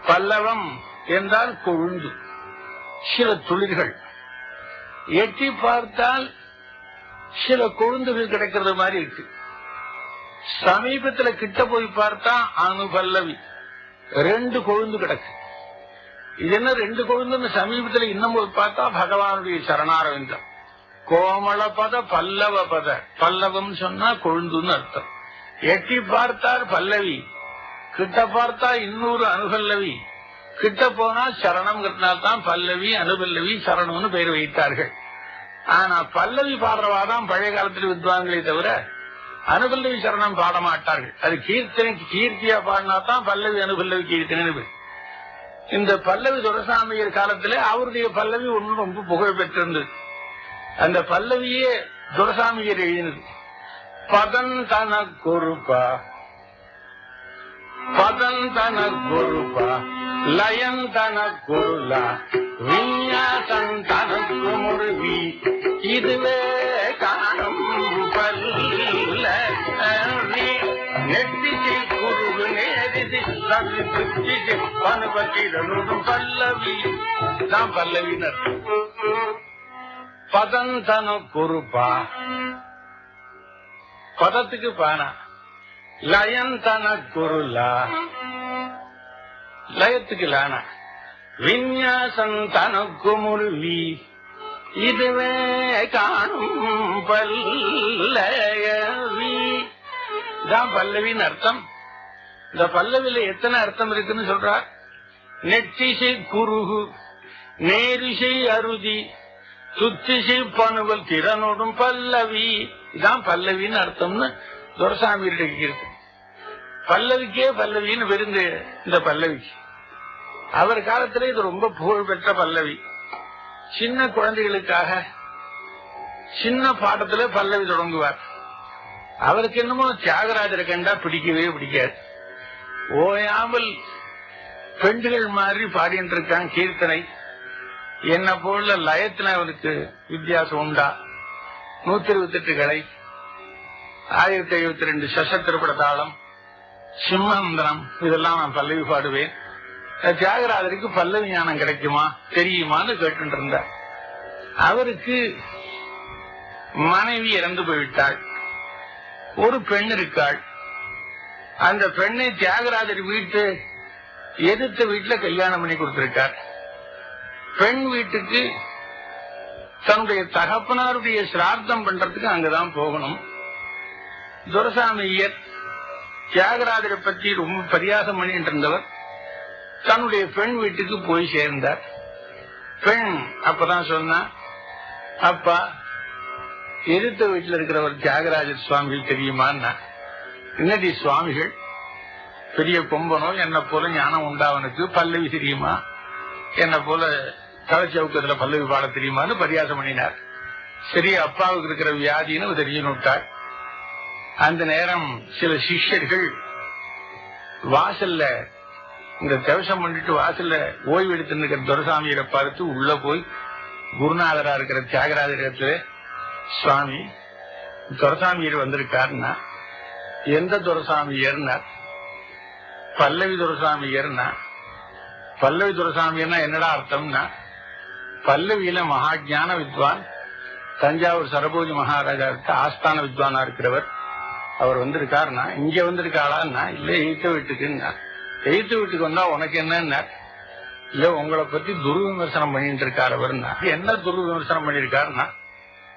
பல்லவம் என்றால் கொழுந்து, சில துளிர்கள். எட்டி பார்த்தால் சில கொழுந்துகள் கிடைக்கிறது மாதிரி இருக்கு. சமீபத்துல கிட்ட போய் பார்த்தா அனுபல்லவி 2 கொழுந்து கிடக்கு. இது என்ன 2 கொழுந்துன்னு சமீபத்துல இன்னும் போய் பார்த்தா பகவானுடைய சரணாரவிந்தம். கோமள பத பல்லவ பத. பல்லவம் சொன்னா கொழுந்துன்னு அர்த்தம். எட்டி பார்த்தார் பல்லவி, கிட்ட பார்த்தா இன்னொரு அனுபல்லவி, கிட்ட போனா சரணம்ங்கிறதுனால்தான் பல்லவி அனுபல்லவி சரணம்னு பெயர் வைத்தார்கள். ஆனா பல்லவி பாடுறவாதான் பழைய காலத்தில் வித்வான்களே தவிர அனுபல்லவி சரணம் பாட மாட்டார்கள். அது கீர்த்தனைக்கு கீர்த்தியா பாடினாதான் பல்லவி அனுபல்லவி கீர்த்தனை. இந்த பல்லவி துரைசாமியர் காலத்திலே அவருடைய பல்லவி ஒன்றும் ரொம்ப புகழ் பெற்றிருந்தது. அந்த பல்லவியே துரைசாமியர் எழுதினது. பதன் தனக்கொருப்பா பதன் தனக்கொருப்பா லயன் தனக்கொருளா விஞ்ஞாசன் தனக்கு முருவி இதுவே காணும் பல்ல நெட்டிசி குருகு நேரிசி பனுபத்திரனுடும் பல்லவி தான் பல்லவினர். பதன் தனக்கொருப்பா பதத்துக்கு பானா, லயன் தனக்குருளா லயத்துக்கு லானா, விஞ்ஞாசன் தனக்கு முருவி இதுவே காணும் பல்லவி தான் பல்லவின்னு அர்த்தம். இந்த பல்லவில எத்தனை அர்த்தம் இருக்குன்னு சொல்றார். நெற்றிசை குருகு நேரிசை அருதி சுத்திசை பணுவல் திறனோடும் பல்லவி இதான் பல்லவின்னு அர்த்தம்னு துரைசாமி இருக்கு. பல்லவிக்கே பல்லவின்னு விருந்து. இந்த பல்லவிக்கு அவர் காலத்திலே இது ரொம்ப புகழ் பெற்ற பல்லவி. சின்ன குழந்தைகளுக்காக சின்ன பாடத்துல பல்லவி தொடங்குவார். அவருக்கு என்னமோ தியாகராஜரை கண்டா பிடிக்கவே பிடிக்காது. ஓயாமல் பெண்டுகள் மாதிரி பாடிட்டு இருக்கான் கீர்த்தனை. என்ன போல லயத்துல அவருக்கு வித்தியாசம் உண்டா? 128 கலை, 1072 சசத்திரப்பட தாளம், சிம்மந்திரம், இதெல்லாம் நான் பல்லவி பாடுவேன். தியாகராஜருக்கு பல்லவி ஞானம் கிடைக்குமா தெரியுமான்னு கேட்டு இருந்தார். அவருக்கு மனைவி இறந்து போய்விட்டாள். ஒரு பெண் இருக்காள். அந்த பெண்ணை தியாகராஜர் வீட்டு எதிர்த்த வீட்டுல கல்யாணம் பண்ணி கொடுத்திருக்கார். பெண் வீட்டுக்கு தன்னுடைய தகப்பனாருடைய சிரார்த்தம் பண்றதுக்கு அங்கதான் போகணும். துரைசாமியர் தியாகராஜரை பற்றி ரொம்ப பரியாசம் பண்ணிட்டு இருந்தவர் தன்னுடைய பெண் வீட்டுக்கு போய் சேர்ந்தார். பெண் அப்பதான் சொன்னா, அப்பா எதிர்த்த வீட்டுல இருக்கிறவர் தியாகராஜர் சுவாமிகள் தெரியுமான்னா, என்னடி சுவாமிகள் பெரிய கொம்பனோ, என்ன போல ஞானம் உண்டாவனுக்கு பல்லவி தெரியுமா, என்ன போல தலைச்சவுக்கத்துல பல்லவி பாட தெரியுமான்னு பரியாசம் பண்ணினார். சரி, அப்பாவுக்கு இருக்கிற வியாதின்னு தெரிஞ்சுட்டார். அந்த நேரம் சில சிஷ்யர்கள் வாசல்ல இந்த தவசம் பண்ணிட்டு வாசல்ல ஓய்வு எடுத்து இருக்கிற துரைசாமியரை பார்த்து உள்ள போய் குருநாதரா இருக்கிற தியாகராஜரிடத்துல, சுவாமி துரைசாமியர் வந்திருக்காருன்னா, எந்த துரைசாமியர்னா, பல்லவி துரைசாமியர்னா. பல்லவி துரைசாமியர்னா என்னடா அர்த்தம்னா, பல்லவியில மகா ஞான வித்வான், தஞ்சாவூர் சரபோஜி மகாராஜாவுக்கு ஆஸ்தான வித்வானா இருக்கிறவர். அவர் வந்திருக்காருன்னா, இங்க வந்திருக்காளான்னா, இல்ல எய்த்த வீட்டுக்குன்னா. எய்த்த வீட்டுக்கு வந்தா உனக்கு என்னன்னா, இல்ல உங்களை பத்தி துர்விமர்சனம் பண்ணிட்டு இருக்காரு அவர்னா. என்ன துர்விமர்சனம் பண்ணிருக்காருன்னா,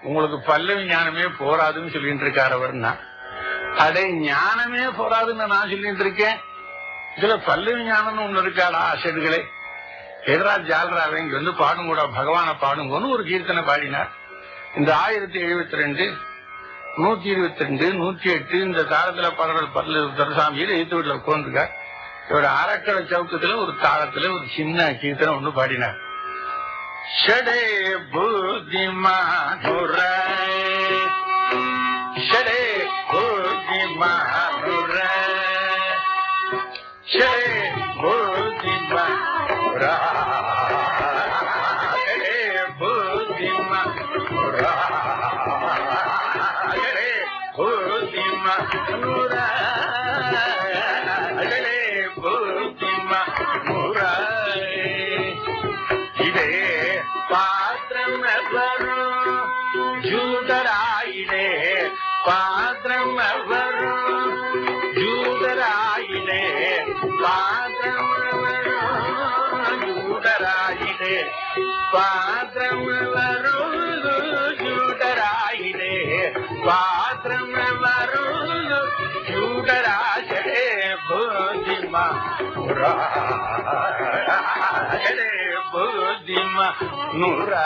உங்களுக்கு பல்லவி ஞானமே போராதுன்னு சொல்லிட்டு இருக்காரு அவர்னா. அடே, ஞானமே போராதுன்னு நான் சொல்லிட்டு இருக்கேன், இதுல பல்லவி ஞானம்னு ஒண்ணு இருக்காளா? ஆசிரியர்களே எதிரா ஜாலராக இங்க வந்து பாடுங்கூட, பகவான பாடுங்கன்னு ஒரு கீர்த்தனை பாடினார். இந்த 1072, 122, 108 இந்த தாளத்துல பாடுற பல்லவி துரைசாமியில் எய்த்து வீட்டுல உட்கார்ந்துருக்கார். இவரோட அறக்கடை சவுக்கத்துல ஒரு தாளத்துல ஒரு சின்ன கீர்த்தனை ஒண்ணு பாடினார். ஷடே புத்திமானுரை, ஷடே புத்திமானுரை, ஷடே புத்திமானுரை, ஷடே புத்திமானுரை, ஷடே புத்திமானுரை, ஷடே புத்திமானுரை. இதே பாத்திரம் வரும் ஜூதராயிடே, பாத்திரம் வரும் ஜூதராயிடே, பாத்திரம் வரும் ஜூதராயிடே, பாத்திரம் வரும் ஜூதராயிடே, புத்திமா நூறா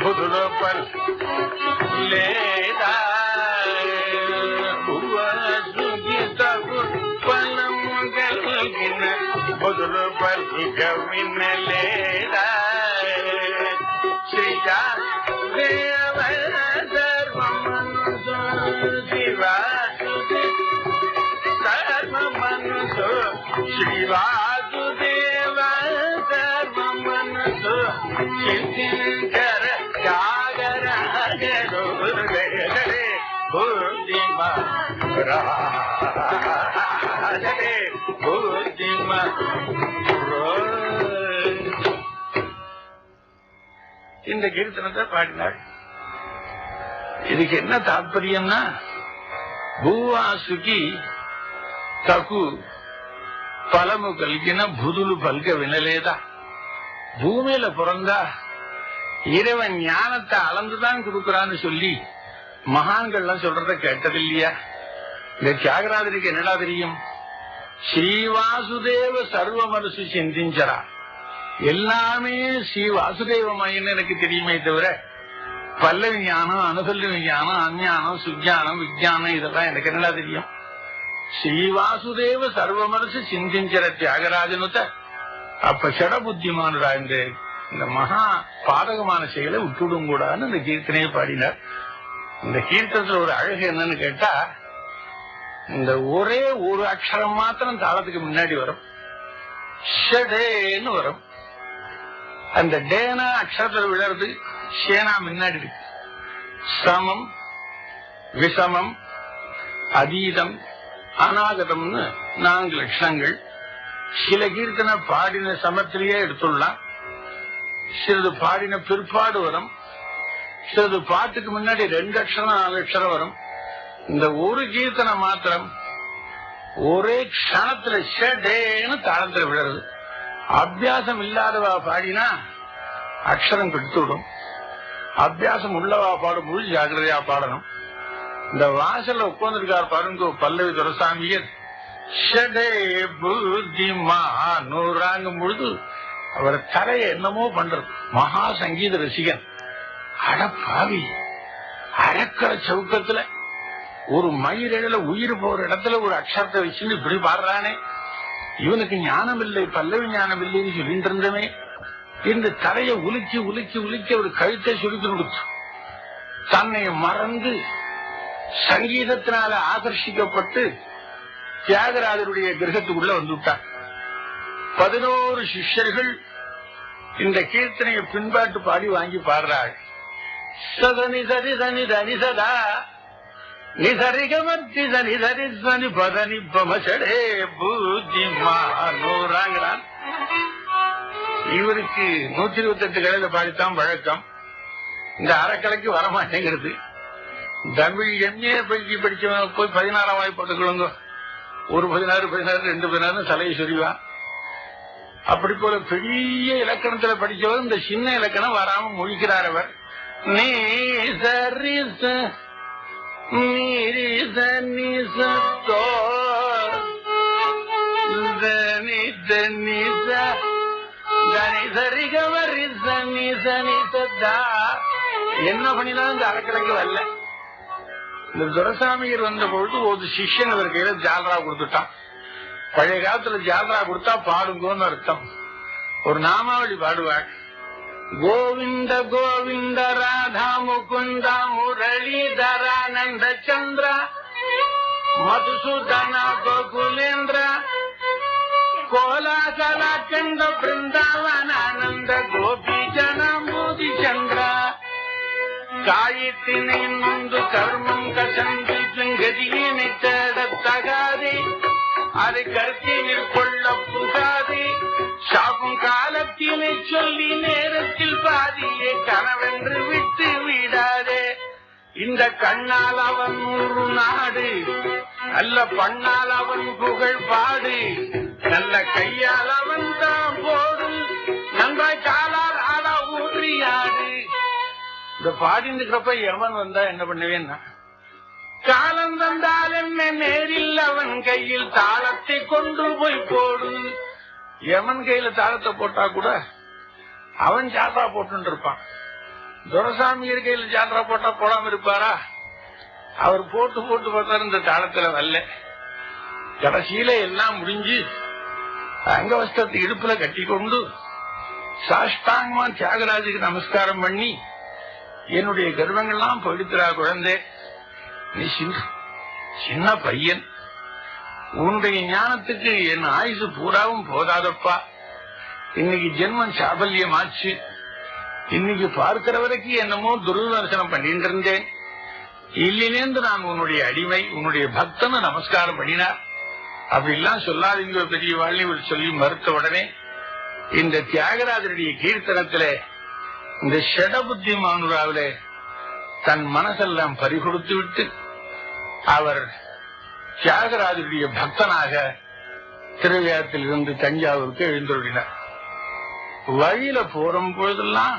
புதுரப்பல் லேதா சுகிதகு பலமுகல் புதுரப்பல் கவின லேதா ஸ்ரீஜா தேவ சர்வமனுசோ சிவாசுதி சர்வமனுசோ ஸ்ரீவாசுதேவ சர்வமனுசோ சிந்திங்கர ஜாகரே புத்திமா ராஜரே புத்திமா. இந்த கீர்த்தனத்தை பாடினாள். இதுக்கு என்ன தாற்பயம்னா, భూవాసుకి తకు ఫలము కలిగిన బుధులు పలిక వినలేదా? பூமியில பிறந்தா இறைவன் ஞானத்தை அளந்துதான் கொடுக்கறான்னு சொல்லி மகான்கள்லாம் சொல்றத கேட்டது இல்லையா? இந்த தியாகராஜருக்கு என்னடா தெரியும்? ஸ்ரீவாசுதேவ சர்வ மனசு சிந்திஞ்சரா, எல்லாமே ஸ்ரீ வாசுதேவமயன்னு எனக்கு தெரியுமே தவிர பல்லவி ஞானம், அனுபல்லவி ஞானம், அஞ்ஞானம், சுஜானம், விஜயானம் இதெல்லாம் எனக்கு என்னடா தெரியும்? ஸ்ரீவாசுதேவ சர்வ மனசு சிந்திஞ்சர தியாகராஜனுத்த அப்ப சட புத்திமானுடா, இந்த மகா பாதகமான செயலை விட்டுடும் கூடாதுன்னு இந்த கீர்த்தனையை பாடினார். இந்த கீர்த்தனத்துல ஒரு அழகு என்னன்னு கேட்டா, இந்த ஒரே ஒரு அக்ஷரம் மாத்திரம் தாளத்துக்கு முன்னாடி வரும், ஷடேன்னு வரும். அந்த டேனா அக்ஷரத்துல விழறது, ஷேனா முன்னாடி இருக்கு. சமம், விஷமம், அதீதம், அநாகதம்னு 4 லட்சணங்கள். சில கீர்த்தனை பாடின சமத்திலேயே எடுத்துடலாம், சிலது பாடின பிற்பாடு வரும், சிலது பாட்டுக்கு முன்னாடி 2 அக்ஷரம் 4 அக்ஷரம் வரும். இந்த ஒரு கீர்த்தனை மாத்திரம் ஒரே க்ஷணத்துல ஷடேன்னு தாளத்துல விழுறது. அபியாசம் இல்லாதவா பாடினா அக்ஷரம் கெடுத்துவிடும், அபியாசம் உள்ளவா பாடும் முழு ஜாக்கிரதையா பாடணும். இந்த வாசல்ல உட்கார்ந்துருக்கார் பாருங்க பல்லவி துரசாமியர், ஷடே புத்திமா நூறாங்கும் பொழுது அவர் தரைய என்னமோ பண்றது. மகா சங்கீத ரசிகன். அட பாவி, அடக்கிற சவுக்கத்துல ஒரு மயிரிழல உயிர் போற இடத்துல ஒரு அக்ஷரத்தை வச்சுன்னு இப்படி பாடுறானே, இவனுக்கு ஞானம் இல்லை, பல்லவி ஞானம் இல்லைன்னு சொல்லிட்டு இருந்தமே. இந்த தரைய உலுக்கி உலுக்கி உலுக்கி ஒரு கழுத்தை சுருக்கி கொடுத்து தன்னை மறந்து சங்கீதத்தினால ஆகர்ஷிக்கப்பட்டு தியாகராஜருடைய கிரகத்துக்குள்ள வந்துவிட்டார். 11 சிஷ்யர்கள் இந்த கீர்த்தனையை பின்பாட்டு பாடி வாங்கி பாடுறாள். சதனி சரி சனி தனி சதா நிசரிகமத்தி சனி சரி சனி பதனி பமசடே பூஜிமாங்கிறான். இவருக்கு 128 கலையில பாடித்தான் வழக்கம். இந்த அறக்கலைக்கு வரமாட்டேங்கிறது. தமிழ் எம்ஏ படிச்சவன் போய் 16ஆம் வாய் போட்டுக்கொள்ளுங்க. ஒரு 16 16 2 16 தலையை சொறிவான். அப்படி போல பெரிய இலக்கணத்துல படிச்சவர் இந்த சின்ன இலக்கணம் வராம முழிக்கிறார் அவர். நீ சரி நீரி சனி சத்தோ தனி தனி தனி சரிகவரி சனி சனி சத்தா. என்ன பண்ணினாலும் இந்த அறக்கலைக்கு வரல. இந்த துரசாமியர் வந்த பொழுது ஒரு சிஷ்யன் இவர் கையில ஜால்ரா கொடுத்துட்டான். பழைய காலத்துல ஜால்ரா கொடுத்தா பாடுங்கன்னு அர்த்தம். ஒரு நாமாவளி பாடுவாள். கோவிந்த கோவிந்த ராதா முகுந்த முரளிதரானந்த சந்திர மதுசூதன கோகுலேந்திர கோலாகலாச்சந்த பிருந்தாவனானந்த கோபி ஜனம்பூதி சந்திர காயத்தினை நொந்து கர்மம் கசந்து கதியினை தேடத்தகாதே, அதை கருத்தினில் கொள்ள புகாதே, சாகும் காலத்தினை சொல்லி நேரத்தில் பாதியே கனவென்று விட்டு விடாதே. இந்த கண்ணால் அவன் 100 நாடு நல்ல பண்ணால் அவன் புகழ் பாடு, நல்ல கையால் அவன் தான் போடு, நன்றாய் காலால் ஆடா ஊற்றியாடு. இந்த பாடின்னு இருக்கிறப்ப எவன் வந்தா என்ன பண்ணுவேன்னா, காலம் தந்தால் என்ன நேரில் அவன் கையில் தாளத்தை கொண்டு போய் போடு. எவன் கையில தாளத்தை போட்டா கூட அவன் ஜாத்ரா போட்டு இருப்பான். துரசாமியர் கையில ஜாத்ரா போட்டா போடாம இருப்பாரா? அவர் போட்டு போட்டு பார்த்தாரு, இந்த தாளத்துல வரல. கடைசியில எல்லாம் முடிஞ்சு அங்கவஸ்திரத்தை இடுப்புல கட்டி கொண்டு சாஷ்டாங்கமா தியாகராஜுக்கு நமஸ்காரம் பண்ணி, என்னுடைய கர்வங்கள்லாம் போயிடுத்துறா குழந்தை, நீ சின்ன பையன், உன்னுடைய ஞானத்துக்கு என் ஆயுசு பூராவும் போதாதப்பா. இன்னைக்கு ஜென்மம் சாபல்யமாச்சு. இன்னைக்கு பார்க்கிற வரைக்கும் என்னமோ துர்தர்சனம் பண்ணிட்டு இருந்தேன். இல்லிலேந்து நான் உன்னுடைய அடிமை, உன்னுடைய பக்தனை நமஸ்காரம் பண்ணினார். அப்படிலாம் சொல்லாதீங்க பெரிய வாழ்க்கை சொல்லி மறுத்த உடனே இந்த தியாகராஜருடைய கீர்த்தனத்தில, இந்த ஷடபுத்தி மானுராவில தன் மனசெல்லாம் பறிகொடுத்து விட்டு அவர் தியாகராஜருடைய பக்தனாக திருவையாற்றில் இருந்து தஞ்சாவூருக்கு எழுந்தருளினார். வழியில போறும் பொழுதெல்லாம்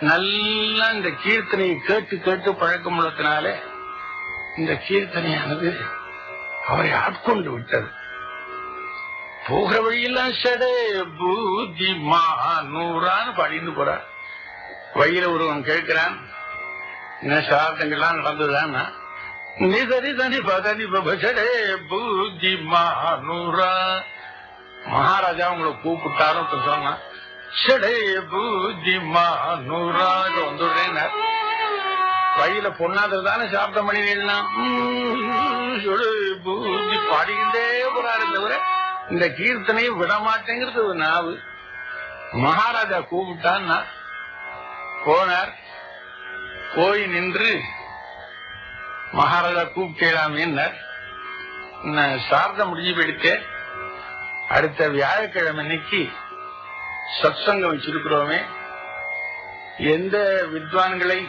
நல்லா இந்த கீர்த்தனையை கேட்டு கேட்டு பழக்கம் உள்ளத்தினால இந்த கீர்த்தனையானது அவரை ஆட்கொண்டு விட்டது. போகிற வழியெல்லாம் ஷடே பூதி மானூரான்னு பாடிட்டு போறார். வழியில ஒருவன் கேட்கிறான், என்ன சாதங்கள்லாம் நடந்ததுதான்? நிதரி தனி பதனி படே பூதி மானூரா. மகாராஜா உங்களை கூப்பிட்டாரும் சொன்னா, ஷடே பூதி மானூரா வந்துடுறேன். வழியில பொண்ணாதது தானே சாப்பிட்ட மணினா பூதி பாடிக்கிட்டே போறாரு தவிர இந்த கீர்த்தனையை விட மாட்டேங்கிறது ஒரு நாவு. மகாராஜா கூப்பிட்டான்னா போனார். போய் நின்று மகாராஜா கூப்பிட்டேலாமே, சார்ந்த முடிஞ்சு போயிடுத்து. அடுத்த வியாழக்கிழமை அன்னைக்கு சத்சங்கம் வச்சிருக்கிறோமே, எந்த வித்வான்களை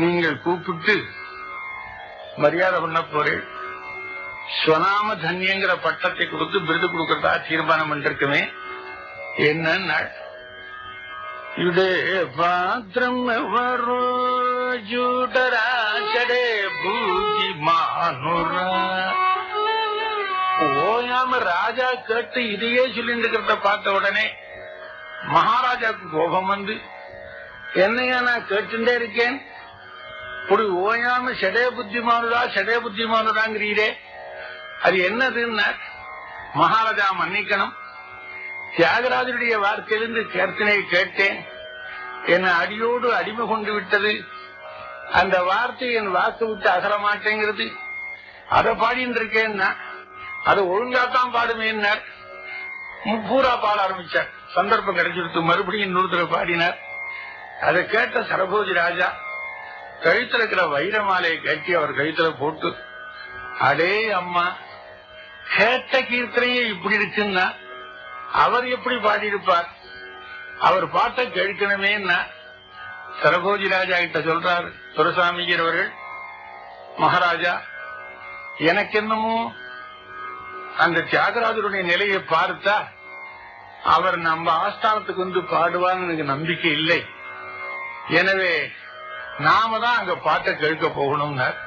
நீங்கள் கூப்பிட்டு மரியாதை பண்ண போறேன், ஸ்வநாம தன்யங்கிற பட்டத்தை கொடுத்து விருது கொடுக்கறதா தீர்மானம் பண்ணிருக்குமே. என்ன யுடே பாத்திரம் ஜூடராசடே பூஜி மானுரா. ஓயாம ராஜா கேட்டு இதையே சொல்லிட்டு இருக்கிறத பார்த்த உடனே மகாராஜாவுக்கு கோபம் வந்து, என்னையா நான் கேட்டுட்டே இருக்கேன், இப்படி ஓயாம ஷடே புத்திமானுராங்கிறீரே, அது என்னதுன்னா, மகாராஜா மன்னிக்கணும், தியாகராஜருடைய வார்த்தையிலிருந்து கீர்த்தனையை கேட்டேன், என்னை அடியோடு அடிமை கொண்டு விட்டது, அந்த வார்த்தை என் வாக்கு விட்டு அகல மாட்டேங்கிறது, அதை பாடின்னு இருக்கேன்னா அது ஒழுங்காத்தான் பாடுமேன்னார். பூரா பாட ஆரம்பிச்சார். சந்தர்ப்பம் கிடைச்சிருத்து மறுபடியும் இன்னொருத்தர பாடினார். அதை கேட்ட சரபோஜி ராஜா கழுத்துல இருக்கிற வைர மாலையை கட்டி அவர் கழுத்துல போட்டு, அடே அம்மா, கேட்ட கீர்த்தனையே இப்படி இருக்குன்னா அவர் எப்படி பாடியிருப்பார், அவர் பாட்டை கேட்கணுமேன்னா சரபோஜி ராஜா கிட்ட சொல்றாரு துரசாமிஜர் அவர்கள், மகாராஜா எனக்கு என்னமோ அந்த தியாகராஜருடைய நிலையை பார்த்தா அவர் நம்ம ஆஸ்தானத்துக்கு வந்து பாடுவான்னு எனக்கு நம்பிக்கை இல்லை, எனவே நாம தான் அங்க பாட்டை கேட்க போகணும்னார்.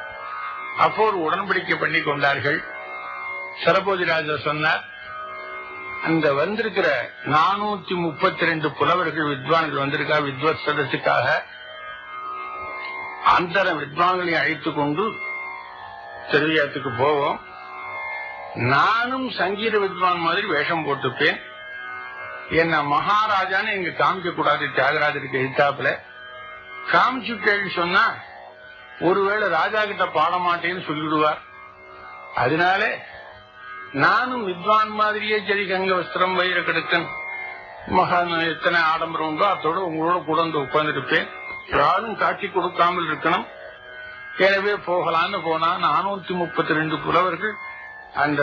அப்போ ஒரு உடன்படிக்கை பண்ணி கொண்டார்கள். சரபோஜி ராஜா சொன்னார், அந்த வந்திருக்கிற 432 புலவர்கள் வித்வான்கள் வந்திருக்கா வித்வத் சதஸுக்காக, அந்த வித்வான்களையும் அழைத்துக் கொண்டு திருவியாத்துக்கு போவோம். நானும் சங்கீத வித்வான் மாதிரி வேஷம் போட்டுப்பேன், என்ன மகாராஜான்னு எங்க காமிக்க கூடாது, தியாகராஜருக்கு எதிர்த்தாப்புல காமிச்சுட்டேன்னு சொன்னா ஒருவேளை ராஜா கிட்ட பாட மாட்டேன்னு சொல்லிவிடுவார். அதனால நானும் வித்வான் மாதிரியே சரி, கங்க வஸ்திரம் வயிறு கெடுக்கன் மகான் எத்தனை ஆடம்பரம் உண்டோ அதோட உங்களோட கூட வந்து உட்கார்ந்துருப்பேன், யாரும் காட்சி கொடுக்காமல் இருக்கணும், எனவே போகலான்னு போனா 432 புலவர்கள் அந்த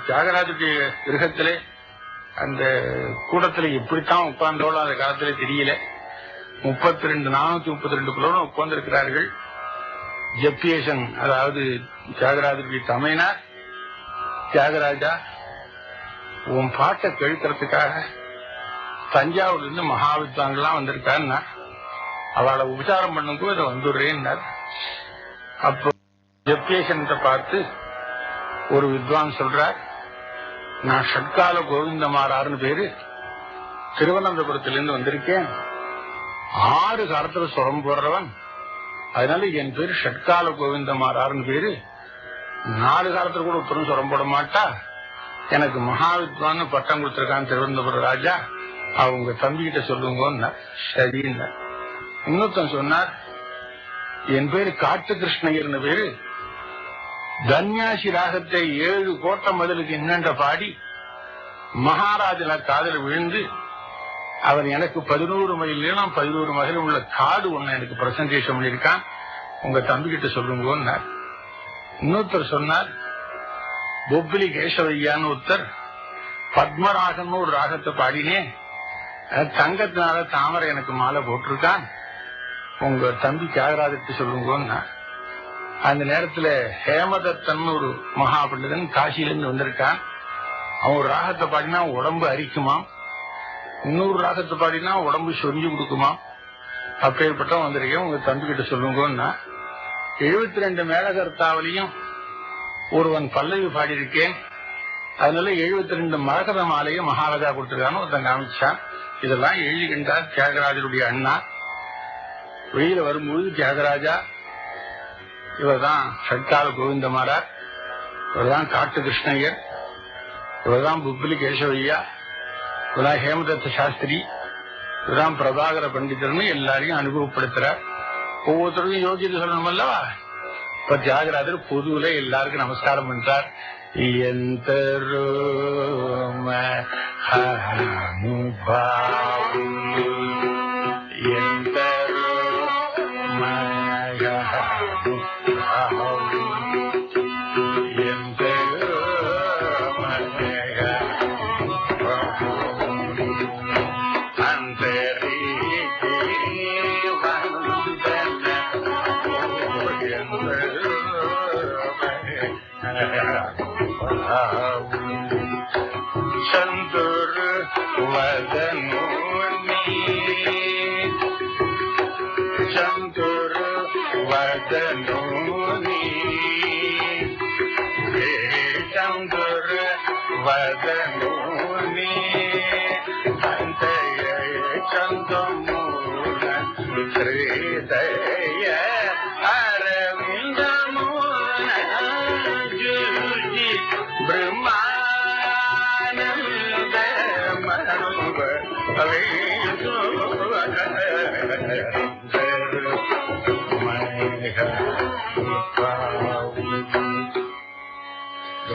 தியாகராஜுடைய கிரகத்திலே அந்த கூடத்துல எப்படித்தான் உட்கார்ந்தோளோ அந்த காலத்திலே தெரியல. 432 புலவர்கள் உட்கார்ந்து இருக்கிறார்கள். ஜப்பியேசன், அதாவது தியாகராஜருடைய தமையனார், தியாகராஜா உன் பாட்டை கேட்கறதுக்காக தஞ்சாவூர்ல இருந்து மகாவித்வான்கள்லாம் வந்திருக்காருன்னா அவளை உபச்சாரம் பண்ணும்போது அதை வந்துடுறேன்னார். அப்போ ஜப்பியேசன்கிட்ட பார்த்து ஒரு வித்வான் சொல்றார், நான் ஷட்கால கோவிந்தமாரார்னு பேரு, திருவனந்தபுரத்திலிருந்து வந்திருக்கேன், 6 காலத்துல சுரம் போடுறவன், அதனால என் பேரு ஷட்கால கோவிந்தமாரார்னு பேரு, 4 காலத்துல கூட ஒருத்தரும் சுரம் போட மாட்டா, எனக்கு மகாவித்வான் பட்டம் கொடுத்திருக்கான் திருவனந்தபுரம் ராஜா, அவங்க தம்பிகிட்ட சொல்லுங்க. சரின்னா இன்னொருத்தன் சொன்னார், என் பேரு காட்டு கிருஷ்ணயர்னு பேரு, தன்யாசி ராகத்தை 7 கோட்டை மதிலுக்கு என்னென்ற பாடி மகாராஜன காதல விழுந்து அவர் எனக்கு 11 மைல் நீளம் 11 மகிழும் உள்ள காடு ஒண்ணு எனக்கு பிரசன்டேஷன் பண்ணிருக்கான், உங்க தம்பி கிட்ட சொல்லுங்க. இன்னொருத்தர் சொன்னார், பொப்பிலி கேசவையான்னு ஒருத்தர் பத்மராகன்னு ஒரு ராகத்தை பாடினேன், தங்கத்தினால தாமரை எனக்கு மாலை போட்டிருக்கான், உங்க தம்பி தியாகராஜத்தை சொல்லுங்க. அந்த நேரத்துல ஹேமதத்தன் ஒரு மகா பண்டிதன் காசியிலிருந்து வந்திருக்கான், அவன் ஒரு ராகத்தை பாடினா உடம்பு அரிக்குமா, இன்னொரு ராகத்தை பாடினா உடம்பு சொரிஞ்சு கொடுக்குமா, அப்பேற்பட்ட வந்திருக்கேன், உங்க தம்பி கிட்ட சொல்லுங்கன்னா 72 மேலகர்த்தாவிலையும் ஒருவன் பல்லவி பாடியிருக்கேன், அதனால 72 மரகத மாலையும் மகாராஜா கொடுத்திருக்கான்னு ஒருத்தன் காமிச்சான். இதெல்லாம் எழுதிக்கின்றார் தியாகராஜருடைய அண்ணா. வெளியில வரும்போது தியாகராஜா, இவர்தான் ஷட்கால கோவிந்தமாரார், இவர்தான் காட்டு கிருஷ்ணய்யர், இவர்தான் புப்பிலி கேசவையா, இவர்தான் ஹேமதத்த சாஸ்திரி, இவர்தான் பிரபாகர பண்டிதர்னு எல்லாரையும் அனுபவப்படுத்துறார். ஒவ்வொருத்தருக்கும் யோகியதை சொல்லணும் அல்லவா. இப்ப தியாகராஜர் பொதுவுல எல்லாருக்கும் நமஸ்காரம் பண்றார். சந்துரு வதனோனி சந்துரு வதனோனி சந்துரு வதனோனி அந்தய சந்தமூல ஸ்ரீதய அரவிந்தமூல ஜுஜி பிரம்மா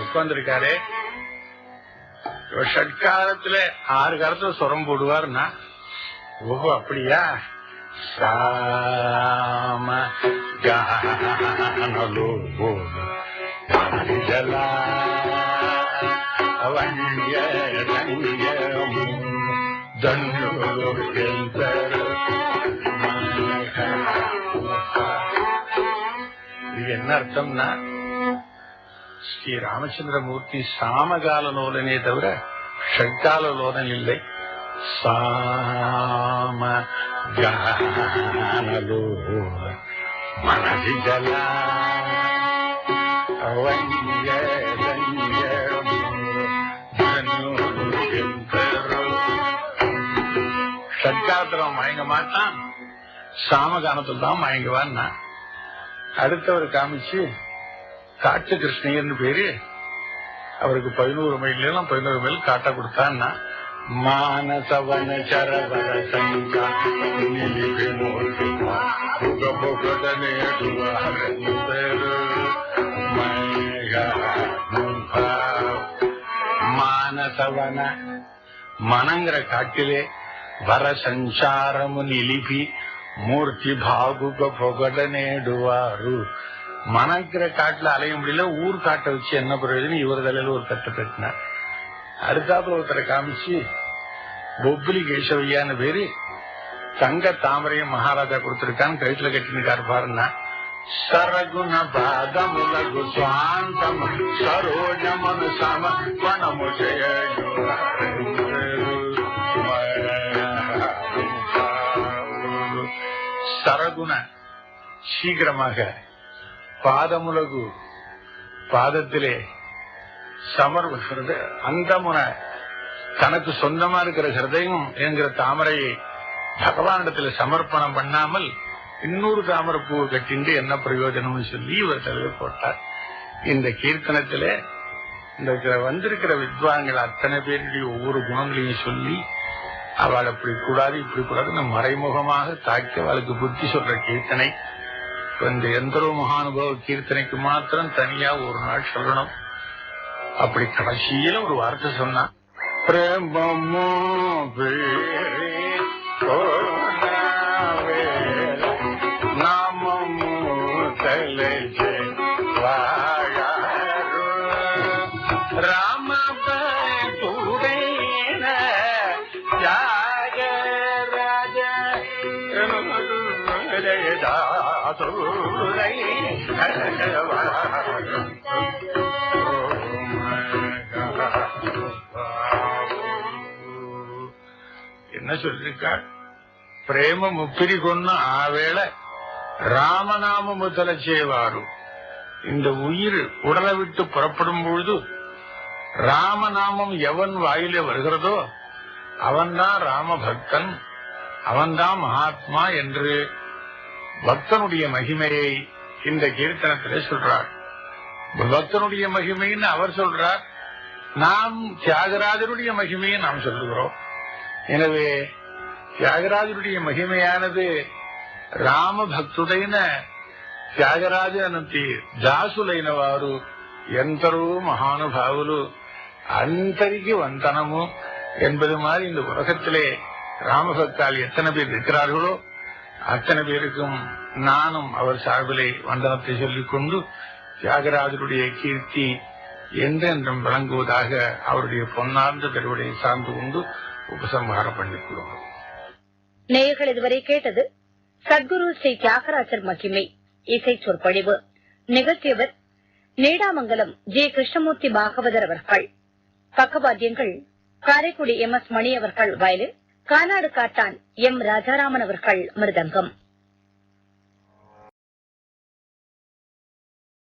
உட்கார்ந்துருக்காரு. ஷட்காலத்துல 6 காலத்துல சுரம் போடுவார்னா, ஓஹோ அப்படியா, சாம கானலோ ஜலா இது என்ன அர்த்தம்னா, ஸ்ரீ ராமச்சந்திரமூர்த்தி சாமகால லோலனே தவிர ஷட்கால லோலன் இல்லை. சாம கானலோ மனதி ஜலா ஷட்காலத்துல மயங்க மாட்டான், சாமகானத்துல தான் மயங்குவான். அடுத்தவர் காமிச்சு காட்டு கிருஷ்ணயர்னு பேரு, அவருக்கு 11 மைல் நீளம் 11 மைல் காட்ட கொடுத்தான்னா, மானசவன சரவர சங்கா மானசவன மனங்கிற காட்டிலே வர சஞ்சாரமு நிலிபி மூர்த்தி பாகுக பொகட நேடுவாரு. மனங்கிற காட்டுல அலைய முடியல, ஊர் காட்டை வச்சு என்ன பிரயோஜனம், இவர் தலையில ஒரு தட்டு கட்டினார். அடுத்தாப்புல ஒருத்தரை காமிச்சு பொப்பிலி கேசவையான்னு பேரு, தங்க தாமரையும் மகாராஜா கொடுத்திருக்கான்னு கழுத்துல கட்டினுக்காரு பாருன்னா, సరగుణ పాదములకు స్వాంతము సరోజమును సమర్పణము చేయు సరగుణ சீக்கிரமாக பாதமுலகு பாதத்திலே சமர்ப்ப அந்தமுன தனக்கு சொந்தமா இருக்கிற ஹிருதயம் என்கிற தாமரையை பகவானிடத்தில் சமர்ப்பணம் பண்ணாமல் இன்னொரு தாமரை பூ கட்டிண்டு என்ன பிரயோஜனம்னு சொல்லி இவர் தலைவை போட்டார். இந்த கீர்த்தனத்திலே இந்த வந்திருக்கிற வித்வான்கள் அத்தனை பேருடைய ஒவ்வொரு குணங்களையும் சொல்லி அவள் அப்படி கூடாது இப்படி கூடாதுன்னு மறைமுகமாக தாக்கி அவளுக்கு புத்தி சொல்ற கீர்த்தனை. இந்த எந்தரோ மகானுபவ கீர்த்தனைக்கு மாத்திரம் தனியா ஒரு நாள் சொல்லணும். அப்படி கடைசியில ஒரு வார்த்தை சொன்னா, பிரேமமோ நாமமோ தலஜே வாயாரோ ராம பூரேன தியாகராஜ தாதுரை என்ன சொல்லிருக்காள்? பிரேம முப்பிரி கொன்ன ஆவேள ராமநாம முதல செய்வாரு. இந்த உயிர் உடலை விட்டு புறப்படும் பொழுது ராமநாமம் எவன் வாயிலே வருகிறதோ அவன்தான் ராம பக்தன், அவன்தான் மகாத்மா என்று பக்தனுடைய மகிமையை இந்த கீர்த்தனத்திலே சொல்றார். பக்தனுடைய மகிமைன்னு அவர் சொல்றார், நாம் தியாகராஜருடைய மகிமையை நாம் சொல்லுகிறோம். எனவே தியாகராஜருடைய మహిమయానది రామ భక్తుడైన త్యాగరాజనంతి దాసులైన వారు ఎందరో మహానుభావులు అందరికీ వందనము என்பது மாதிரி இந்த உலகத்திலே ராமபக்தால் எத்தனை பேர் இருக்கிறார்களோ அத்தனை பேருக்கும் நானும் அவர் சார்பிலே வந்தனத்தை சொல்லிக் கொண்டு தியாகராஜருடைய கீர்த்தி என்றென்றும் விளங்குவதாக அவருடைய பொன்னார்ந்த பெருவடையை சார்ந்து கொண்டு உபசம்ஹாரம் பண்ணிக் கொள்வோம்.
நேயர்கள் இதுவரை கேட்டது சத்குரு ஸ்ரீ தியாகராஜர் மகிமை இசை சொற்பொழிவு. நிகழ்த்தியவர் நீடாமங்கலம் ஜே கிருஷ்ணமூர்த்தி பாகவதர் அவர்கள். பக்கவாத்தியங்கள் காரைக்குடி MS மணி அவர்கள் வயலின், கானாடு காட்டான் M ராஜாராமன் அவர்கள் மிருதங்கம்.